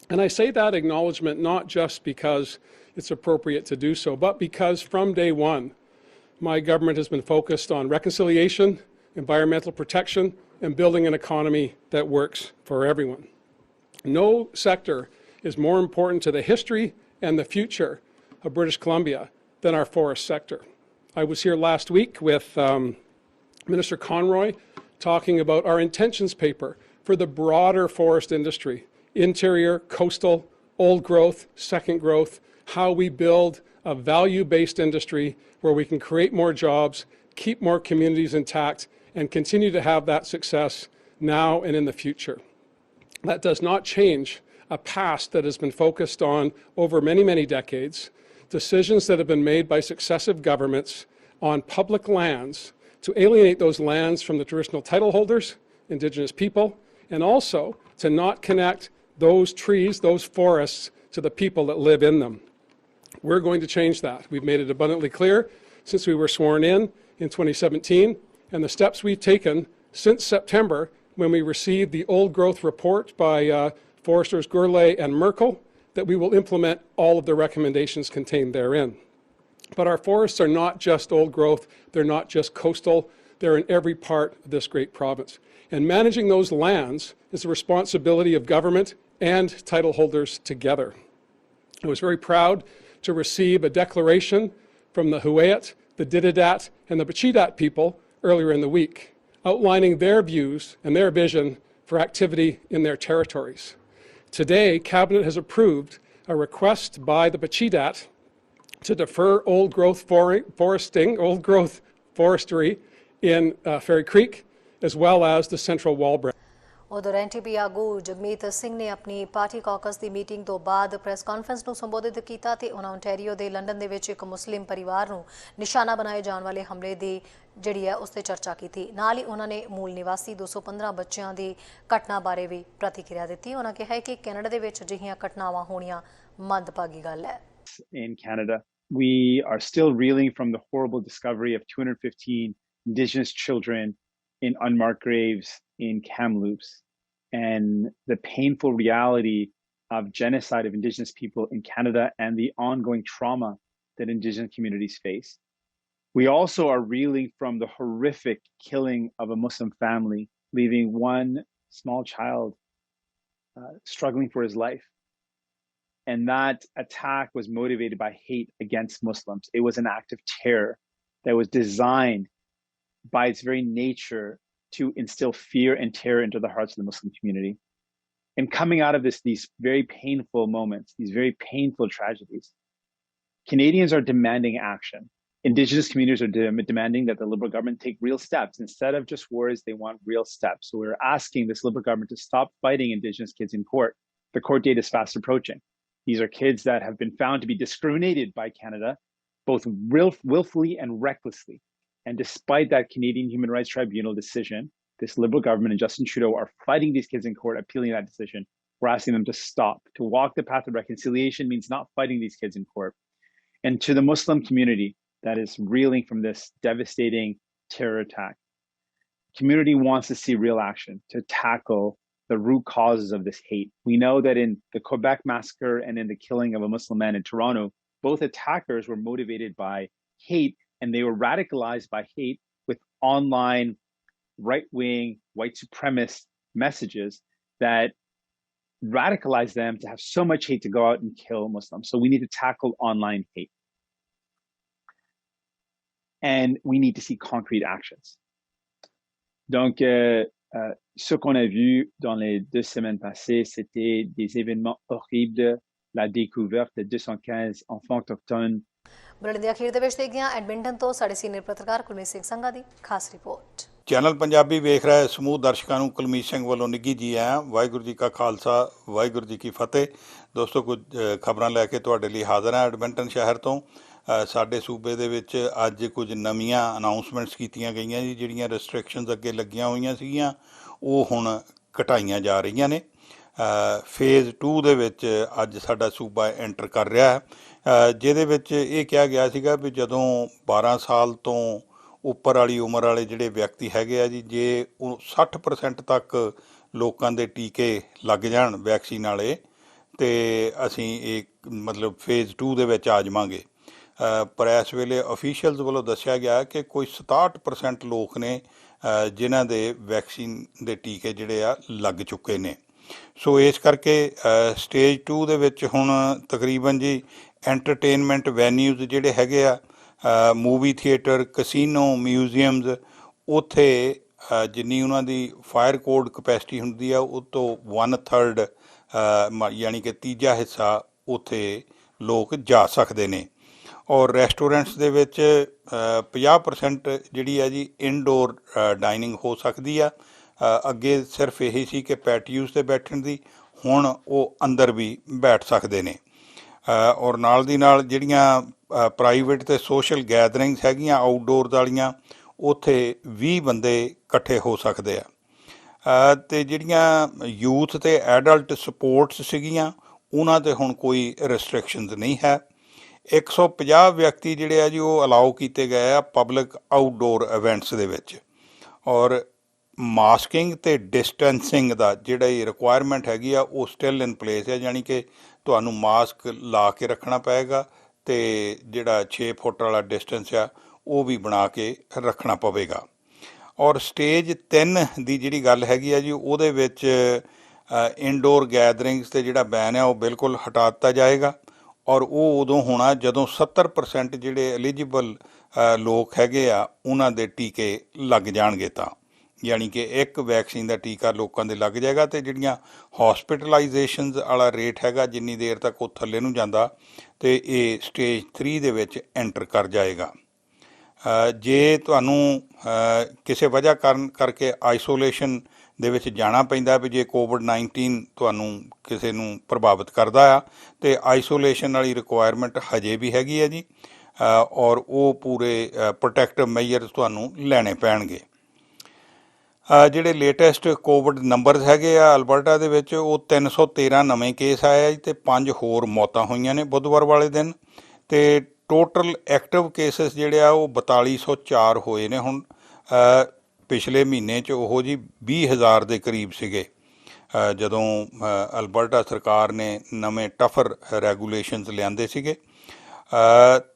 And I say that acknowledgement not just because it's appropriate to do so, but because from day one, my government has been focused on reconciliation, environmental protection, and building an economy that works for everyone. No sector is more important to the history and the future of British Columbia than our forest sector. I was here last week with Minister Conroy talking about our intentions paper for the broader forest industry, interior, coastal, old growth, second growth, how we build a value-based industry where we can create more jobs, keep more communities intact, and continue to have that success now and in the future. That does not change a past that has been focused on over many, many decades, decisions that have been made by successive governments on public lands to alienate those lands from the traditional title holders, Indigenous people, and also to not connect those trees, those forests, to the people that live in them. We're going to change that. We've made it abundantly clear since we were sworn in 2017, and the steps we've taken since September when we received the old growth report by Foresters Gourlay and Merkel, that we will implement all of the recommendations contained therein. But our forests are not just old growth, they're not just coastal, they're in every part of this great province. And managing those lands is the responsibility of government and title holders together. I was very proud to receive a declaration from the Huayet, the Dididat, and the Bachidat people earlier in the week, outlining their views and their vision for activity in their territories. Today, Cabinet has approved a request by the Bachidat to defer old growth forestry in Fairy Creek, as well as the Central Walbridge. ਉਧਰ ਐਨਟੀਪੀ ਆਗੂ ਜਗਮੀਤ ਸਿੰਘ ਨੇ ਆਪਣੀ party caucus ਦੀ meeting ਤੋਂ ਬਾਅਦ press conference ਨੂੰ ਸੰਬੋਧਿਤ ਕੀਤਾ ਤੇ ਉਹਨਾਂ ਓਨਟਾਰੀਓ ਦੇ ਲੰਡਨ ਦੇ ਵਿੱਚ ਇੱਕ ਮੁਸਲਿਮ ਪਰਿਵਾਰ ਨੂੰ ਨਿਸ਼ਾਨਾ ਬਣਾਏ ਜਾਣ ਵਾਲੇ ਹਮਲੇ ਦੀ ਜਿਹੜੀ ਹੈ ਉਸ ਤੇ ਚਰਚਾ ਕੀਤੀ। ਨਾਲ ਹੀ ਉਹਨਾਂ ਨੇ ਮੂਲ ਨਿਵਾਸੀ 215 ਬੱਚਿਆਂ ਦੀ ਘਟਨਾ ਬਾਰੇ ਵੀ ਪ੍ਰਤੀਕਿਰਿਆ ਦਿੱਤੀ। ਉਹਨਾਂ ਕਿਹਾ ਕਿ ਕੈਨੇਡਾ ਦੇ ਵਿੱਚ ਅਜਿਹੀਆਂ ਘਟਨਾਵਾਂ ਹੋਣੀਆਂ ਮੰਦਭਾਗੀ ਗੱਲ ਹੈ। In Canada, we are still reeling from the horrible discovery of 215 Indigenous children in unmarked graves in Kamloops, and the painful reality of genocide of Indigenous people in Canada and the ongoing trauma that Indigenous communities face. We also are reeling from the horrific killing of a Muslim family, leaving one small child struggling for his life. And that attack was motivated by hate against Muslims. It was an act of terror that was designed by its very nature to instill fear and terror into the hearts of the Muslim community. And coming out of this, these very painful moments, these very painful tragedies, Canadians are demanding action. Indigenous communities are demanding that the Liberal government take real steps. Instead of just words, they want real steps. So we're asking this Liberal government to stop fighting Indigenous kids in court. The court date is fast approaching. These are kids that have been found to be discriminated by Canada, both willfully and recklessly. And despite that Canadian Human Rights Tribunal decision, this Liberal government and Justin Trudeau are fighting these kids in court, appealing that decision. We're asking them to stop. To walk the path of reconciliation means not fighting these kids in court. And to the Muslim community that is reeling from this devastating terror attack, community wants to see real action to tackle the root causes of this hate. We know that in the Quebec massacre and in the killing of a Muslim man in Toronto, both attackers were motivated by hate, and they were radicalized by hate with online right-wing white supremacist messages that radicalized them to have so much hate to go out and kill Muslims. So we need to tackle online hate. And we need to see concrete actions. Donc, ce qu'on a vu dans les 2 semaines passées, c'était des événements horribles, la découverte de 215 enfants autochtones. Bulletin ਦੇ ਅਖੀਰ ਦੇ ਵਿੱਚ ਦੇਖਦੇ ਹਾਂ Edmonton ਤੋਂ ਸਾਡੇ senior ਪੱਤਰਕਾਰ ਕੁਲਮੀਤ ਸਿੰਘ ਸੰਘਾ ਦੀ ਖਾਸ ਰਿਪੋਰਟ। ਚੈਨਲ ਪੰਜਾਬੀ ਵੇਖ ਰਹੇ ਸਮੂਹ ਦਰਸ਼ਕਾਂ ਨੂੰ ਕੁਲਮੀਤ ਸਿੰਘ ਵੱਲੋਂ ਨਿੱਘੀ ਜੀ ਆਇਆਂ। ਵਾਹਿਗੁਰੂ ਜੀ ਕਾ ਖਾਲਸਾ, ਵਾਹਿਗੁਰੂ ਜੀ ਕੀ ਫਤਿਹ। ਦੋਸਤੋ, ਕੁਝ ਖਬਰਾਂ ਲੈ ਕੇ ਤੁਹਾਡੇ ਲਈ ਹਾਜ਼ਰ ਹਾਂ ਐਡਮਿੰਟਨ ਸ਼ਹਿਰ ਤੋਂ। ਸਾਡੇ ਸੂਬੇ ਦੇ ਵਿੱਚ ਅੱਜ ਕੁਝ ਨਵੀਆਂ ਅਨਾਊਂਸਮੈਂਟਸ ਕੀਤੀਆਂ ਗਈਆਂ ਜੀ। ਜਿਹੜੀਆਂ ਰੈਸਟ੍ਰਿਕਸ਼ਨਸ ਅੱਗੇ ਲੱਗੀਆਂ ਹੋਈਆਂ ਸੀਗੀਆਂ ਉਹ ਹੁਣ ਘਟਾਈਆਂ ਜਾ ਰਹੀਆਂ ਨੇ। ਫੇਜ਼ 2 ਦੇ ਵਿੱਚ ਅੱਜ ਸਾਡਾ ਸੂਬਾ ਐਂਟਰ ਕਰ ਰਿਹਾ ਹੈ, ਜਿਹਦੇ ਵਿੱਚ ਇਹ ਕਿਹਾ ਗਿਆ ਸੀਗਾ ਵੀ ਜਦੋਂ 12 ਸਾਲ ਤੋਂ ਉੱਪਰ ਵਾਲੀ ਉਮਰ ਵਾਲੇ ਜਿਹੜੇ ਵਿਅਕਤੀ ਹੈਗੇ ਆ ਜੀ, ਜੇ ਉਹ 60% ਤੱਕ ਲੋਕਾਂ ਦੇ ਟੀਕੇ ਲੱਗ ਜਾਣ ਵੈਕਸੀਨ ਵਾਲੇ, ਅਤੇ ਅਸੀਂ ਇਹ ਮਤਲਬ ਫੇਜ਼ 2 ਦੇ ਵਿੱਚ ਆ ਜਾਵਾਂਗੇ। ਪਰ ਇਸ ਵੇਲੇ ਅਫੀਸ਼ੀਅਲਸ ਵੱਲੋਂ ਦੱਸਿਆ ਗਿਆ ਕਿ ਕੋਈ 67% ਲੋਕ ਨੇ ਜਿਨ੍ਹਾਂ ਦੇ ਵੈਕਸੀਨ ਦੇ ਟੀਕੇ ਜਿਹੜੇ ਆ ਲੱਗ ਚੁੱਕੇ ਨੇ। ਸੋ ਇਸ ਕਰਕੇ ਸਟੇਜ 2 ਦੇ ਵਿੱਚ ਹੁਣ ਤਕਰੀਬਨ ਜੀ ਐਂਟਰਟੇਨਮੈਂਟ ਵੈਨਿਊਜ਼ ਜਿਹੜੇ ਹੈਗੇ ਆ, ਮੂਵੀ ਥੀਏਟਰ, ਕਸੀਨੋ, ਮਿਊਜ਼ੀਅਮਜ਼, ਉੱਥੇ ਜਿੰਨੀ ਉਹਨਾਂ ਦੀ ਫਾਇਰ ਕੋਡ ਕਪੈਸਿਟੀ ਹੁੰਦੀ ਆ ਉਹ ਤੋਂ 1/3 ਯਾਨੀ ਕਿ ਤੀਜਾ ਹਿੱਸਾ ਉੱਥੇ ਲੋਕ ਜਾ ਸਕਦੇ ਨੇ। ਔਰ ਰੈਸਟੋਰੈਂਟਸ ਦੇ ਵਿੱਚ 50% ਜਿਹੜੀ ਆ ਜੀ ਇਨਡੋਰ ਡਾਈਨਿੰਗ ਹੋ ਸਕਦੀ ਆ। ਅੱਗੇ ਸਿਰਫ ਇਹੀ ਸੀ ਕਿ ਪੈਟੀਓਜ਼ 'ਤੇ ਬੈਠਣ ਦੀ, ਹੁਣ ਉਹ ਅੰਦਰ ਵੀ ਬੈਠ ਸਕਦੇ ਨੇ। ਔਰ ਨਾਲ ਦੀ ਨਾਲ ਜਿਹੜੀਆਂ ਪ੍ਰਾਈਵੇਟ ਅਤੇ ਸੋਸ਼ਲ ਗੈਦਰਿੰਗਸ ਹੈਗੀਆਂ ਆਊਟਡੋਰ ਵਾਲੀਆਂ, ਉੱਥੇ 20 ਬੰਦੇ ਇਕੱਠੇ ਹੋ ਸਕਦੇ ਆ। ਅਤੇ ਜਿਹੜੀਆਂ ਯੂਥ ਅਤੇ ਐਡਲਟ ਸਪੋਰਟਸ ਸੀਗੀਆਂ ਉਹਨਾਂ 'ਤੇ ਹੁਣ ਕੋਈ ਰੈਸਟ੍ਰਿਕਸ਼ਨਸ ਨਹੀਂ ਹੈ। 150 ਵਿਅਕਤੀ ਜਿਹੜੇ ਆ ਜੀ ਉਹ ਅਲਾਓ ਕੀਤੇ ਗਏ ਆ ਪਬਲਿਕ ਆਊਟਡੋਰ ਇਵੈਂਟਸ ਦੇ ਵਿੱਚ। ਔਰ ਮਾਸਕਿੰਗ ਅਤੇ ਡਿਸਟੈਂਸਿੰਗ ਦਾ ਜਿਹੜੀ ਰਿਕੁਆਇਰਮੈਂਟ ਹੈਗੀ ਆ ਉਹ ਸਟਿਲ ਇਨ ਪਲੇਸ ਹੈ, ਯਾਨੀ ਕਿ ਤੁਹਾਨੂੰ ਮਾਸਕ ਲਾ ਕੇ ਰੱਖਣਾ ਪਏਗਾ ਅਤੇ ਜਿਹੜਾ 6 ਫੁੱਟ ਵਾਲਾ ਡਿਸਟੈਂਸ ਆ ਉਹ ਵੀ ਬਣਾ ਕੇ ਰੱਖਣਾ ਪਵੇਗਾ। ਔਰ ਸਟੇਜ 3 ਦੀ ਜਿਹੜੀ ਗੱਲ ਹੈਗੀ ਆ ਜੀ ਉਹਦੇ ਵਿੱਚ ਇਨਡੋਰ ਗੈਦਰਿੰਗਸ 'ਤੇ ਜਿਹੜਾ ਬੈਨ ਆ ਉਹ ਬਿਲਕੁਲ ਹਟਾ ਦਿੱਤਾ ਜਾਏਗਾ। ਔਰ ਉਹ ਉਦੋਂ ਹੋਣਾ ਜਦੋਂ 70% ਜਿਹੜੇ ਐਲੀਜੀਬਲ ਲੋਕ ਹੈਗੇ ਆ ਉਹਨਾਂ ਦੇ ਟੀਕੇ ਲੱਗ ਜਾਣਗੇ, ਤਾਂ ਯਾਨੀ ਕਿ ਇੱਕ ਵੈਕਸੀਨ ਦਾ ਟੀਕਾ ਲੋਕਾਂ ਦੇ ਲੱਗ ਜਾਏਗਾ। ਅਤੇ ਜਿਹੜੀਆਂ ਹੋਸਪਿਟਲਾਈਜੇਸ਼ਨਸ ਵਾਲਾ ਰੇਟ ਹੈਗਾ, ਜਿੰਨੀ ਦੇਰ ਤੱਕ ਉਹ ਥੱਲੇ ਨੂੰ ਜਾਂਦਾ, ਅਤੇ ਇਹ ਸਟੇਜ 3 ਦੇ ਵਿੱਚ ਐਂਟਰ ਕਰ ਜਾਏਗਾ। ਜੇ ਤੁਹਾਨੂੰ ਕਿਸੇ ਵਜ੍ਹਾ ਕਰਕੇ ਆਈਸੋਲੇਸ਼ਨ ਦੇ ਵਿੱਚ ਜਾਣਾ ਪੈਂਦਾ ਵੀ ਜੇ ਕੋਵਿਡ-19 ਤੁਹਾਨੂੰ ਕਿਸੇ ਨੂੰ ਪ੍ਰਭਾਵਿਤ ਕਰਦਾ ਆ ਤੇ ਆਈਸੋਲੇਸ਼ਨ ਵਾਲੀ ਰਿਕੁਆਇਰਮੈਂਟ ਹਜੇ ਵੀ ਹੈਗੀ ਹੈ ਜੀ, ਔਰ ਉਹ ਪੂਰੇ ਪ੍ਰੋਟੈਕਟਿਵ ਮੈਜਰਸ ਤੁਹਾਨੂੰ ਲੈਣੇ ਪੈਣਗੇ। ਜਿਹੜੇ ਲੇਟੈਸਟ ਕੋਵਿਡ ਨੰਬਰਸ ਹੈਗੇ ਆ ਅਲਬਰਟਾ ਦੇ ਵਿੱਚ, ਉਹ 313 ਨਵੇਂ ਕੇਸ ਆਏ ਆ ਜੀ ਤੇ 5 ਹੋਰ ਮੌਤਾਂ ਹੋਈਆਂ ਨੇ ਬੁੱਧਵਾਰ ਵਾਲੇ ਦਿਨ, ਤੇ ਟੋਟਲ ਐਕਟਿਵ ਕੇਸਿਸ ਜਿਹੜੇ ਆ ਉਹ 4204 ਹੋਏ ਨੇ ਹੁਣ। ਪਿਛਲੇ ਮਹੀਨੇ 'ਚ ਉਹ ਜੀ 20,000 ਦੇ ਕਰੀਬ ਸੀਗੇ ਜਦੋਂ ਅਲਬਰਟਾ ਸਰਕਾਰ ਨੇ ਨਵੇਂ ਟਫਰ ਰੈਗੂਲੇਸ਼ਨਸ ਲਿਆਂਦੇ ਸੀਗੇ।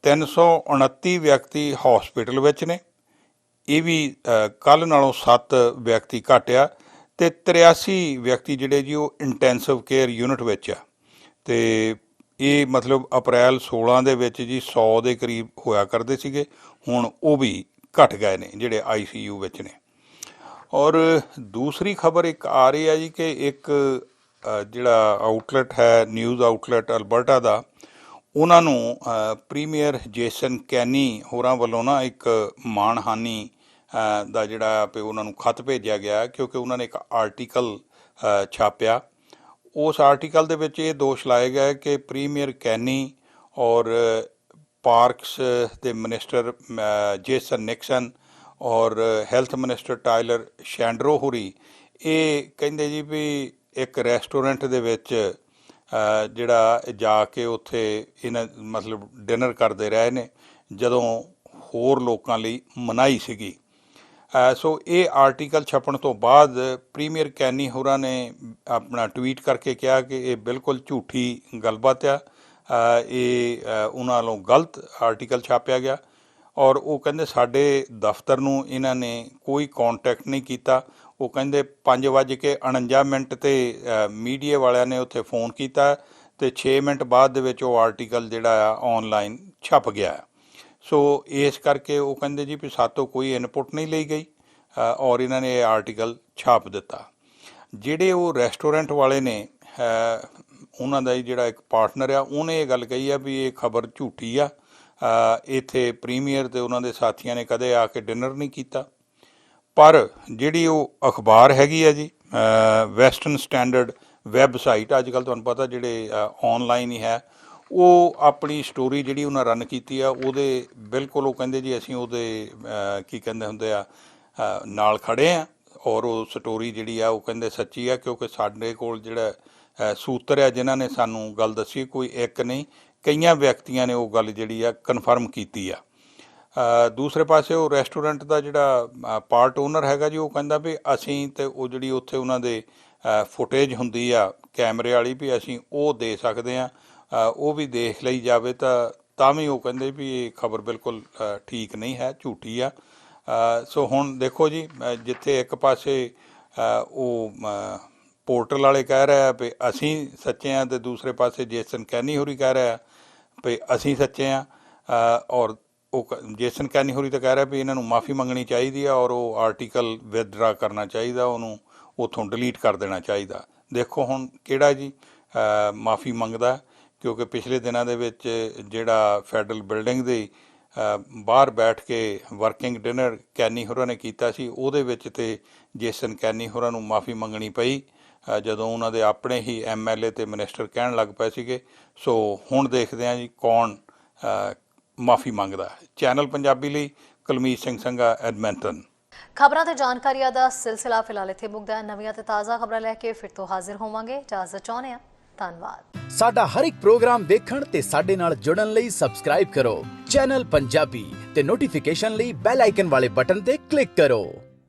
329 ਵਿਅਕਤੀ ਹਸਪੀਟਲ ਵਿੱਚ ਨੇ, ਇਹ ਵੀ ਕੱਲ੍ਹ ਨਾਲੋਂ 7 ਵਿਅਕਤੀ ਘੱਟ ਆ, ਅਤੇ 83 ਵਿਅਕਤੀ ਜਿਹੜੇ ਜੀ ਉਹ ਇੰਟੈਂਸਿਵ ਕੇਅਰ ਯੂਨਿਟ ਵਿੱਚ ਆ, ਅਤੇ ਇਹ ਮਤਲਬ ਅਪ੍ਰੈਲ 16 ਦੇ ਵਿੱਚ ਜੀ 100 ਦੇ ਕਰੀਬ ਹੋਇਆ ਕਰਦੇ ਸੀਗੇ, ਹੁਣ ਉਹ ਵੀ ਘੱਟ ਗਏ ਨੇ ਜਿਹੜੇ ICU ਵਿੱਚ ਨੇ। ਔਰ ਦੂਸਰੀ ਖਬਰ ਇੱਕ ਆ ਰਹੀ ਹੈ ਜੀ ਕਿ ਇੱਕ ਜਿਹੜਾ ਆਊਟਲੈਟ ਹੈ, ਨਿਊਜ਼ ਆਊਟਲੈਟ ਅਲਬਰਟਾ ਦਾ, ਉਹਨਾਂ ਨੂੰ ਪ੍ਰੀਮੀਅਰ ਜੇਸਨ ਕੈਨੀ ਹੋਰਾਂ ਵੱਲੋਂ ਨਾ ਇੱਕ ਮਾਣਹਾਨੀ ਦਾ ਜਿਹੜਾ ਵੀ ਉਹਨਾਂ ਨੂੰ ਖੱਤ ਭੇਜਿਆ ਗਿਆ, ਕਿਉਂਕਿ ਉਹਨਾਂ ਨੇ ਇੱਕ ਆਰਟੀਕਲ ਛਾਪਿਆ। ਉਸ ਆਰਟੀਕਲ ਦੇ ਵਿੱਚ ਇਹ ਦੋਸ਼ ਲਾਏ ਗਏ ਕਿ ਪ੍ਰੀਮੀਅਰ ਕੈਨੀ ਔਰ ਪਾਰਕਸ ਦੇ ਮਿਨਿਸਟਰ ਜੇਸਨ ਨਿਕਸਨ ਔਰ ਹੈਲਥ ਮਿਨਿਸਟਰ ਟਾਇਲਰ ਸ਼ੈਂਡਰੋ ਹੋਰੀ, ਇਹ ਕਹਿੰਦੇ ਜੀ ਵੀ ਇੱਕ ਰੈਸਟੋਰੈਂਟ ਦੇ ਵਿੱਚ ਜਿਹੜਾ ਜਾ ਕੇ ਉੱਥੇ ਇਹਨਾਂ ਮਤਲਬ ਡਿਨਰ ਕਰਦੇ ਰਹੇ ਨੇ ਜਦੋਂ ਹੋਰ ਲੋਕਾਂ ਲਈ ਮਨਾਹੀ ਸੀਗੀ। ਸੋ ਇਹ ਆਰਟੀਕਲ ਛਪਣ ਤੋਂ ਬਾਅਦ ਪ੍ਰੀਮੀਅਰ ਕੈਨੀ ਹੋਰਾਂ ਨੇ ਆਪਣਾ ਟਵੀਟ ਕਰਕੇ ਕਿਹਾ ਕਿ ਇਹ ਬਿਲਕੁਲ ਝੂਠੀ ਗੱਲਬਾਤ ਆ, ਇਹ ਉਹਨਾਂ ਵੱਲੋਂ ਗਲਤ ਆਰਟੀਕਲ ਛਾਪਿਆ ਗਿਆ, ਔਰ ਉਹ ਕਹਿੰਦੇ ਸਾਡੇ ਦਫ਼ਤਰ ਨੂੰ ਇਹਨਾਂ ਨੇ ਕੋਈ ਕੌਂਟੈਕਟ ਨਹੀਂ ਕੀਤਾ। ਉਹ ਕਹਿੰਦੇ 5:49 'ਤੇ ਮੀਡੀਆ ਵਾਲਿਆਂ ਨੇ ਉੱਥੇ ਫੋਨ ਕੀਤਾ ਅਤੇ 6 ਮਿੰਟ ਬਾਅਦ ਦੇ ਵਿੱਚ ਉਹ ਆਰਟੀਕਲ ਜਿਹੜਾ ਆ ਔਨਲਾਈਨ ਛਪ ਗਿਆ। ਸੋ ਇਸ ਕਰਕੇ ਉਹ ਕਹਿੰਦੇ ਜੀ ਵੀ ਸਾਤੋਂ ਕੋਈ ਇਨਪੁਟ ਨਹੀਂ ਲਈ ਗਈ ਔਰ ਇਹਨਾਂ ਨੇ ਇਹ ਆਰਟੀਕਲ ਛਾਪ ਦਿੱਤਾ। ਜਿਹੜੇ ਉਹ ਰੈਸਟੋਰੈਂਟ ਵਾਲੇ ਨੇ, ਉਹਨਾਂ ਦਾ ਜਿਹੜਾ ਇੱਕ ਪਾਰਟਨਰ ਆ, ਉਹਨੇ ਇਹ ਗੱਲ ਕਹੀ ਆ ਵੀ ਇਹ ਖਬਰ ਝੂਠੀ ਆ, ਇੱਥੇ ਪ੍ਰੀਮੀਅਰ ਅਤੇ ਉਹਨਾਂ ਦੇ ਸਾਥੀਆਂ ਨੇ ਕਦੇ ਆ ਕੇ ਡਿਨਰ ਨਹੀਂ ਕੀਤਾ। ਪਰ ਜਿਹੜੀ ਉਹ ਅਖਬਾਰ ਹੈਗੀ ਆ ਜੀ, ਵੈਸਟਰਨ ਸਟੈਂਡਰਡ ਵੈਬਸਾਈਟ, ਅੱਜ ਕੱਲ੍ਹ ਤੁਹਾਨੂੰ ਪਤਾ ਜਿਹੜੇ ਔਨਲਾਈਨ ਹੀ ਹੈ, ਉਹ ਆਪਣੀ ਸਟੋਰੀ ਜਿਹੜੀ ਉਹਨਾਂ ਰਨ ਕੀਤੀ ਆ ਉਹਦੇ ਬਿਲਕੁਲ ਉਹ ਕਹਿੰਦੇ ਜੀ ਅਸੀਂ ਉਹਦੇ ਕੀ ਕਹਿੰਦੇ ਹੁੰਦੇ ਆ ਨਾਲ ਖੜ੍ਹੇ ਹਾਂ, ਔਰ ਉਹ ਸਟੋਰੀ ਜਿਹੜੀ ਆ ਉਹ ਕਹਿੰਦੇ ਸੱਚੀ ਆ, ਕਿਉਂਕਿ ਸਾਡੇ ਕੋਲ ਜਿਹੜਾ ਸੂਤਰ ਆ ਜਿਨ੍ਹਾਂ ਨੇ ਸਾਨੂੰ ਗੱਲ ਦੱਸੀ, ਕੋਈ ਇੱਕ ਨਹੀਂ ਕਈਆਂ ਵਿਅਕਤੀਆਂ ਨੇ ਉਹ ਗੱਲ ਜਿਹੜੀ ਆ ਕਨਫਰਮ ਕੀਤੀ ਆ। ਦੂਸਰੇ ਪਾਸੇ ਉਹ ਰੈਸਟੋਰੈਂਟ ਦਾ ਜਿਹੜਾ ਪਾਰਟ ਓਨਰ ਹੈਗਾ ਜੀ, ਉਹ ਕਹਿੰਦਾ ਵੀ ਅਸੀਂ ਤੇ ਉਹ ਜਿਹੜੀ ਉੱਥੇ ਉਹਨਾਂ ਦੇ ਫੁਟੇਜ ਹੁੰਦੀ ਆ ਕੈਮਰੇ ਵਾਲੀ ਵੀ ਅਸੀਂ ਉਹ ਦੇ ਸਕਦੇ ਹਾਂ, ਉਹ ਵੀ ਦੇਖ ਲਈ ਜਾਵੇ ਤਾਂ ਵੀ ਉਹ ਕਹਿੰਦੇ ਵੀ ਇਹ ਖਬਰ ਬਿਲਕੁਲ ਠੀਕ ਨਹੀਂ ਹੈ, ਝੂਠੀ ਆ। ਸੋ ਹੁਣ ਦੇਖੋ ਜੀ, ਜਿੱਥੇ ਇੱਕ ਪਾਸੇ ਉਹ ਪੋਰਟਲ ਵਾਲੇ ਕਹਿ ਰਹੇ ਆ ਵੀ ਅਸੀਂ ਸੱਚੇ ਹਾਂ, ਅਤੇ ਦੂਸਰੇ ਪਾਸੇ ਜੇਸਨ ਕੈਨੀ ਹੋਰੀ ਕਹਿ ਰਿਹਾ ਵੀ ਅਸੀਂ ਸੱਚੇ ਹਾਂ, ਔਰ ਉਹ ਜੇਸਨ ਕੈਨੀ ਹੋਰੀ ਤਾਂ ਕਹਿ ਰਿਹਾ ਵੀ ਇਹਨਾਂ ਨੂੰ ਮਾफ़ੀ ਮੰਗਣੀ ਚਾਹੀਦੀ ਆ ਔਰ ਉਹ ਆਰਟੀਕਲ ਵਿਦਡਰਾ ਕਰਨਾ ਚਾਹੀਦਾ, ਉਹਨੂੰ ਉੱਥੋਂ ਡਿਲੀਟ ਕਰ ਦੇਣਾ ਚਾਹੀਦਾ। ਦੇਖੋ ਹੁਣ ਕਿਹੜਾ ਜੀ ਮਾफ़ੀ ਮੰਗਦਾ, ਕਿਉਂਕਿ ਪਿਛਲੇ ਦਿਨਾਂ ਦੇ ਵਿੱਚ ਜਿਹੜਾ ਫੈਡਰਲ ਬਿਲਡਿੰਗ ਦੇ ਬਾਹਰ ਬੈਠ ਕੇ ਵਰਕਿੰਗ ਡਿਨਰ ਕੈਨੀ ਹੋਰਾਂ ਨੇ ਕੀਤਾ ਸੀ, ਉਹਦੇ ਵਿੱਚ ਤੇ ਜੇਸਨ ਕੈਨੀ ਹੋਰਾਂ ਨੂੰ ਮਾफ़ੀ ਮੰਗਣੀ ਪਈ ਜਦੋਂ ਉਹਨਾਂ ਦੇ ਆਪਣੇ ਹੀ MLA ਅਤੇ ਮਿਨਿਸਟਰ ਕਹਿਣ ਲੱਗ ਪਏ ਸੀਗੇ। ਸੋ ਹੁਣ ਦੇਖਦੇ ਹਾਂ ਜੀ ਕੌਣ ਮਾफ़ੀ ਮੰਗਦਾ। ਚੈਨਲ ਪੰਜਾਬੀ ਲਈ ਕੁਲਮੀਤ ਸਿੰਘ ਸੰਘਾ, ਐਡਮਿੰਟਨ। ਖਬਰਾਂ ਤੇ ਜਾਣਕਾਰੀਆਂ ਦਾ ਸਿਲਸਿਲਾ ਫਿਲਹਾਲ ਇੱਥੇ ਮੁੱਕਦਾ ਹੈ। ਨਵੀਆਂ ਤੇ ਤਾਜ਼ਾ ਖਬਰਾਂ ਲੈ ਕੇ ਫਿਰ ਤੋਂ ਹਾਜ਼ਰ ਹੋਵਾਂਗੇ। ਇਜਾਜ਼ਤ ਚਾਹੁੰਦੇ ਹਾਂ। ਧੰਨਵਾਦ। ਸਾਡਾ ਹਰ ਇੱਕ ਪ੍ਰੋਗਰਾਮ ਦੇਖਣ ਤੇ ਸਾਡੇ ਨਾਲ ਜੁੜਨ ਲਈ ਸਬਸਕ੍ਰਾਈਬ ਕਰੋ ਚੈਨਲ ਪੰਜਾਬੀ ਤੇ ਨੋਟੀਫਿਕੇਸ਼ਨ ਲਈ ਬੈਲ ਆਈਕਨ ਵਾਲੇ ਬਟਨ ਤੇ ਕਲਿੱਕ ਕਰੋ।